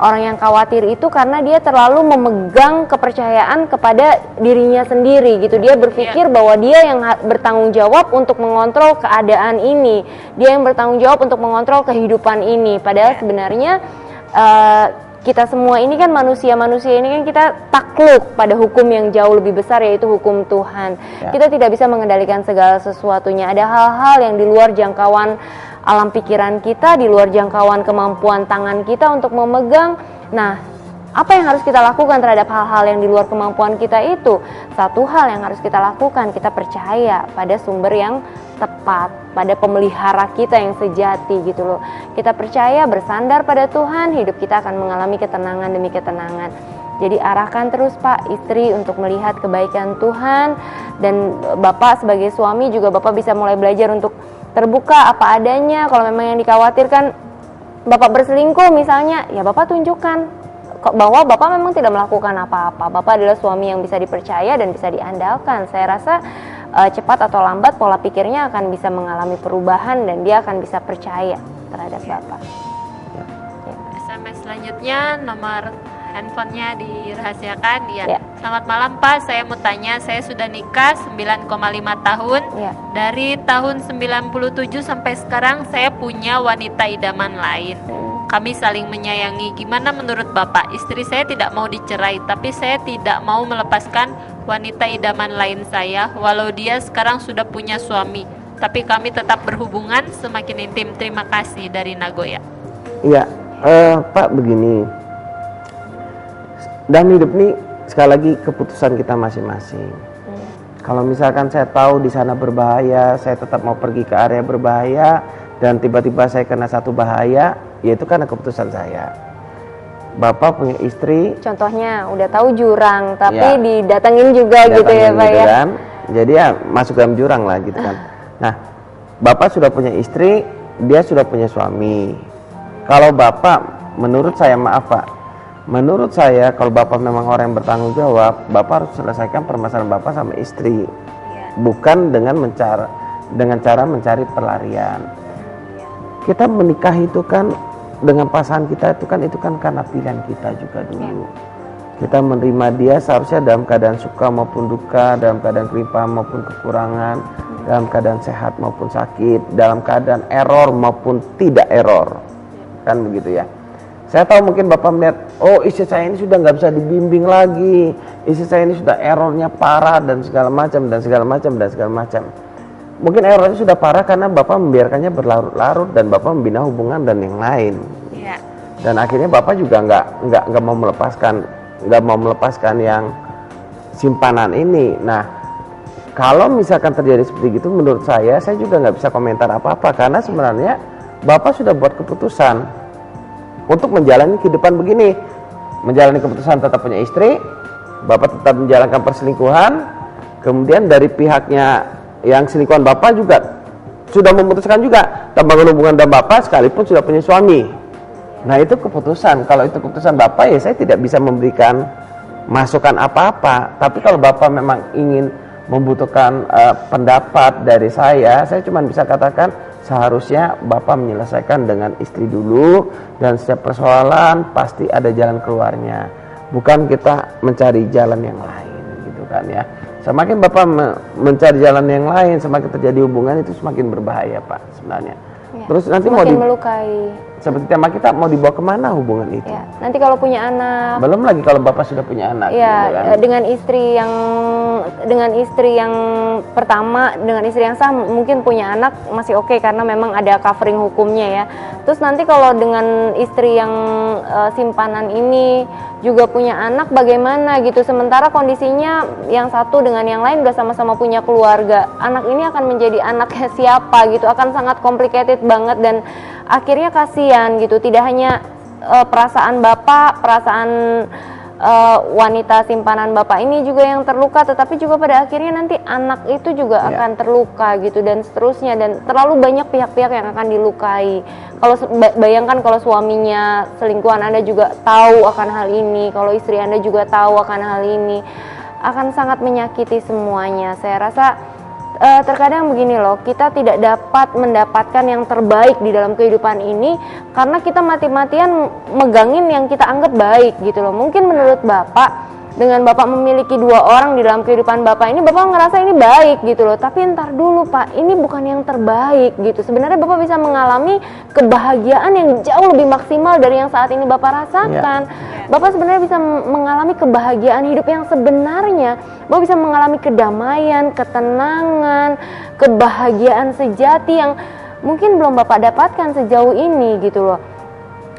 Orang yang khawatir itu karena dia terlalu memegang kepercayaan kepada dirinya sendiri gitu. Dia berpikir bahwa dia yang bertanggung jawab untuk mengontrol keadaan ini. Dia yang bertanggung jawab untuk mengontrol kehidupan ini. Padahal sebenarnya kita semua ini kan manusia-manusia ini kan kita takluk pada hukum yang jauh lebih besar, yaitu hukum Tuhan. Kita tidak bisa mengendalikan segala sesuatunya. Ada hal-hal yang di luar jangkauan alam pikiran kita, di luar jangkauan kemampuan tangan kita untuk memegang. Nah, apa yang harus kita lakukan terhadap hal-hal yang di luar kemampuan kita itu? Satu hal yang harus kita lakukan, kita percaya pada sumber yang tepat, pada pemelihara kita yang sejati gitu loh. Kita percaya, bersandar pada Tuhan, hidup kita akan mengalami ketenangan demi ketenangan. Jadi arahkan terus Pak istri untuk melihat kebaikan Tuhan, dan Bapak sebagai suami juga Bapak bisa mulai belajar untuk terbuka apa adanya. Kalau memang yang dikhawatirkan Bapak berselingkuh misalnya, ya Bapak tunjukkan bahwa Bapak memang tidak melakukan apa-apa. Bapak adalah suami yang bisa dipercaya dan bisa diandalkan. Saya rasa cepat atau lambat pola pikirnya akan bisa mengalami perubahan dan dia akan bisa percaya terhadap Bapak. SMS selanjutnya, nomor handphonenya dirahasiakan ya. Selamat malam Pak, saya mau tanya, saya sudah nikah 9,5 tahun. Dari tahun 97 sampai sekarang saya punya wanita idaman lain. Kami saling menyayangi. Gimana menurut Bapak? Istri saya tidak mau dicerai, tapi saya tidak mau melepaskan wanita idaman lain saya walau dia sekarang sudah punya suami. Tapi kami tetap berhubungan semakin intim. Terima kasih, dari Nagoya. Iya, Pak begini. Dalam hidup ini sekali lagi keputusan kita masing-masing. Kalau misalkan saya tahu di sana berbahaya, saya tetap mau pergi ke area berbahaya, dan tiba-tiba saya kena satu bahaya, ya itu karena keputusan saya. Bapak punya istri, contohnya udah tahu jurang, tapi didatengin juga gitu ya Pak ya. Kan? Jadi ya masuk dalam jurang lah gitu kan. Nah, Bapak sudah punya istri, dia sudah punya suami. Kalau Bapak, menurut saya, maaf Pak, menurut saya kalau Bapak memang orang yang bertanggung jawab, Bapak harus selesaikan permasalahan Bapak sama istri, bukan dengan cara mencari pelarian. Kita menikah itu kan dengan pasangan kita itu kan karena pilihan kita juga dulu. Kita menerima dia seharusnya dalam keadaan suka maupun duka, dalam keadaan kelimpahan maupun kekurangan, dalam keadaan sehat maupun sakit, dalam keadaan error maupun tidak error, kan begitu ya. Saya tahu mungkin Bapak melihat, oh istri saya ini sudah nggak bisa dibimbing lagi, istri saya ini sudah errornya parah dan segala macam. Mungkin errornya sudah parah karena Bapak membiarkannya berlarut-larut dan Bapak membina hubungan dan yang lain. Dan akhirnya Bapak juga nggak mau melepaskan yang simpanan ini. Nah, kalau misalkan terjadi seperti itu, menurut saya juga nggak bisa komentar apa-apa karena sebenarnya Bapak sudah buat keputusan untuk menjalani kehidupan begini, menjalani keputusan tetap punya istri, Bapak tetap menjalankan perselingkuhan, kemudian dari pihaknya yang selingkuhan Bapak juga sudah memutuskan juga membangun hubungan dengan Bapak sekalipun sudah punya suami. Nah itu keputusan, kalau itu keputusan Bapak ya saya tidak bisa memberikan masukan apa-apa. Tapi kalau Bapak memang ingin membutuhkan pendapat dari saya cuma bisa katakan seharusnya Bapak menyelesaikan dengan istri dulu, dan setiap persoalan pasti ada jalan keluarnya, bukan kita mencari jalan yang lain gitu kan ya. Semakin Bapak mencari jalan yang lain, semakin terjadi hubungan itu semakin berbahaya Pak sebenarnya. Terus nanti semakin melukai. Seperti tema kita, mau dibawa kemana hubungan itu? Nanti kalau punya anak. Belum lagi kalau Bapak sudah punya anak. Gitu kan? dengan istri yang pertama, dengan istri yang sah mungkin punya anak masih oke karena memang ada covering hukumnya ya. Terus nanti kalau dengan istri yang simpanan ini juga punya anak bagaimana gitu, sementara kondisinya yang satu dengan yang lain udah sama-sama punya keluarga, anak ini akan menjadi anaknya siapa gitu, akan sangat complicated banget dan akhirnya kasihan gitu. Tidak hanya perasaan Bapak, perasaan wanita simpanan Bapak ini juga yang terluka, tetapi juga pada akhirnya nanti anak itu juga akan terluka gitu, dan seterusnya, dan terlalu banyak pihak-pihak yang akan dilukai. Kalau bayangkan kalau suaminya selingkuhan, Anda juga tahu akan hal ini, kalau istri Anda juga tahu akan hal ini, akan sangat menyakiti semuanya. Saya rasa terkadang begini loh, kita tidak dapat mendapatkan yang terbaik di dalam kehidupan ini karena kita mati-matian megangin yang kita anggap baik gitu loh. Mungkin menurut Bapak, dengan Bapak memiliki 2 orang di dalam kehidupan Bapak ini, Bapak ngerasa ini baik gitu loh. Tapi entar dulu Pak, ini bukan yang terbaik gitu. Sebenarnya Bapak bisa mengalami kebahagiaan yang jauh lebih maksimal dari yang saat ini Bapak rasakan. Bapak sebenarnya bisa mengalami kebahagiaan hidup yang sebenarnya. Bapak bisa mengalami kedamaian, ketenangan, kebahagiaan sejati yang mungkin belum Bapak dapatkan sejauh ini gitu loh.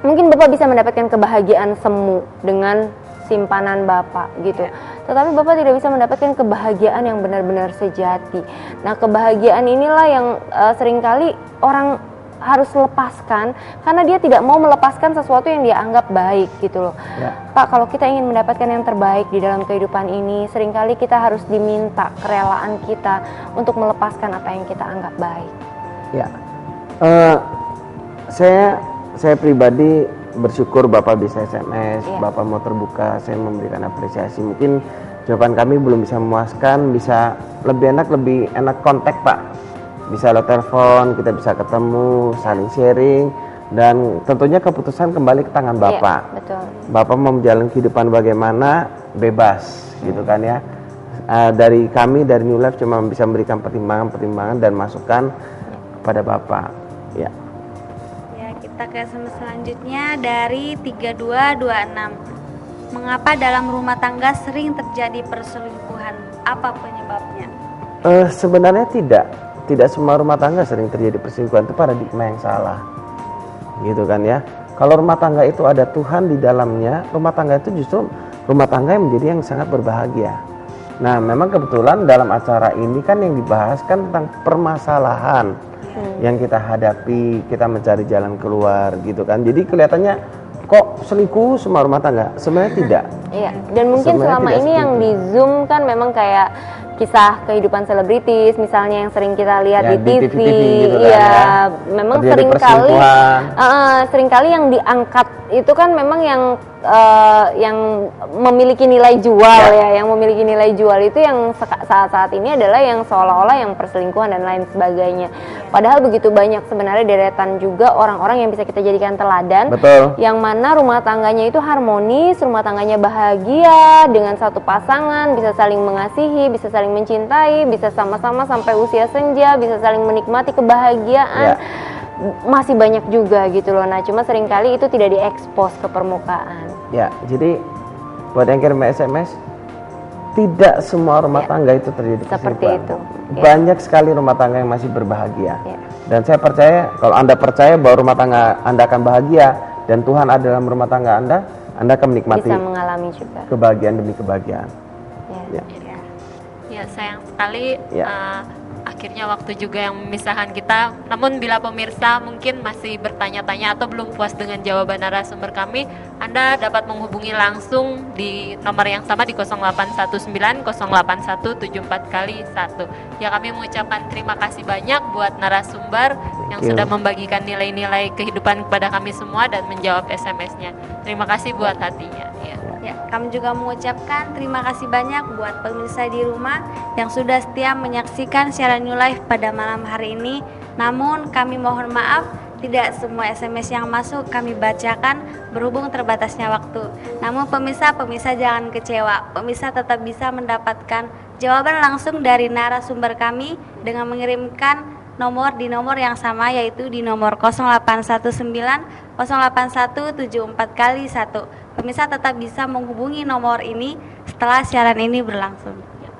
Mungkin Bapak bisa mendapatkan kebahagiaan semu dengan simpanan Bapak gitu. Tetapi Bapak tidak bisa mendapatkan kebahagiaan yang benar-benar sejati. Nah, kebahagiaan inilah yang seringkali orang harus lepaskan karena dia tidak mau melepaskan sesuatu yang dia anggap baik gitu loh. Pak, kalau kita ingin mendapatkan yang terbaik di dalam kehidupan ini, seringkali kita harus diminta kerelaan kita untuk melepaskan apa yang kita anggap baik. Ya, saya pribadi bersyukur Bapak bisa SMS, Bapak mau terbuka, saya memberikan apresiasi. Mungkin jawaban kami belum bisa memuaskan, bisa lebih enak kontak Pak. Bisa lewat telepon, kita bisa ketemu, saling sharing, dan tentunya keputusan kembali ke tangan Bapak. Betul. Bapak mau menjalani kehidupan bagaimana, bebas gitu kan ya. Dari kami, dari New Life cuma bisa memberikan pertimbangan dan masukan kepada Bapak. Ya. Kita ke SMS selanjutnya dari 3226. Mengapa dalam rumah tangga sering terjadi perselingkuhan? Apa penyebabnya? Sebenarnya tidak semua rumah tangga sering terjadi perselingkuhan, itu paradigma yang salah. Gitu kan ya. Kalau rumah tangga itu ada Tuhan di dalamnya, rumah tangga itu justru rumah tangga yang menjadi yang sangat berbahagia. Nah, memang kebetulan dalam acara ini kan yang dibahas kan tentang permasalahan yang kita hadapi, kita mencari jalan keluar gitu kan. Jadi kelihatannya kok selingkuh semua rumah tangga, sebenarnya tidak. Iya, dan mungkin Sebenarnya selama ini yang di Zoom kan memang kayak kisah kehidupan selebritis misalnya yang sering kita lihat Ya, di TV, gitu kan, ya memang sering kali yang diangkat itu kan memang yang memiliki nilai jual yang memiliki nilai jual itu yang saat ini adalah yang seolah-olah yang perselingkuhan dan lain sebagainya. Padahal begitu banyak sebenarnya deretan juga orang-orang yang bisa kita jadikan teladan. Betul. Yang mana rumah tangganya itu harmonis, rumah tangganya bahagia dengan satu pasangan, bisa saling mengasihi, bisa saling mencintai, bisa sama-sama sampai usia senja, bisa saling menikmati kebahagiaan. Masih banyak juga gitu loh. Nah, cuma seringkali itu tidak diekspos ke permukaan. Ya, jadi buat yang kirim SMS, tidak semua rumah tangga itu terjadi seperti itu. Banyak sekali rumah tangga yang masih berbahagia. Dan saya percaya, kalau Anda percaya bahwa rumah tangga Anda akan bahagia dan Tuhan ada dalam rumah tangga Anda akan menikmati bisa mengalami juga kebahagiaan demi kebahagiaan. Ya, sayang sekali akhirnya waktu juga yang memisahkan kita. Namun bila pemirsa mungkin masih bertanya-tanya atau belum puas dengan jawaban narasumber kami, Anda dapat menghubungi langsung di nomor yang sama di 0819 081 74 kali 1. Ya, kami mengucapkan terima kasih banyak buat narasumber yang sudah membagikan nilai-nilai kehidupan kepada kami semua dan menjawab SMS-nya. Terima kasih buat hatinya. Ya, kami juga mengucapkan terima kasih banyak buat pemirsa di rumah yang sudah setia menyaksikan siaran New Life pada malam hari ini. Namun kami mohon maaf, tidak semua SMS yang masuk kami bacakan berhubung terbatasnya waktu. Namun pemirsa jangan kecewa. Pemirsa tetap bisa mendapatkan jawaban langsung dari narasumber kami dengan mengirimkan nomor di nomor yang sama, yaitu di nomor 0819 081 74 kali 1. Pemirsa tetap bisa menghubungi nomor ini setelah siaran ini berlangsung.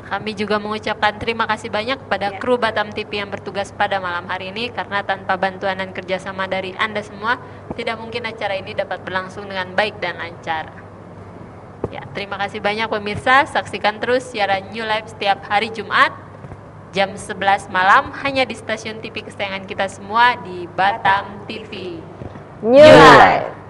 Kami juga mengucapkan terima kasih banyak kepada kru Batam TV yang bertugas pada malam hari ini, karena tanpa bantuan dan kerjasama dari Anda semua, tidak mungkin acara ini dapat berlangsung dengan baik dan lancar. Ya, terima kasih banyak pemirsa. Saksikan terus siaran New Life setiap hari Jumat jam 11 malam hanya di stasiun TV kesayangan kita semua di Batam TV. New Life.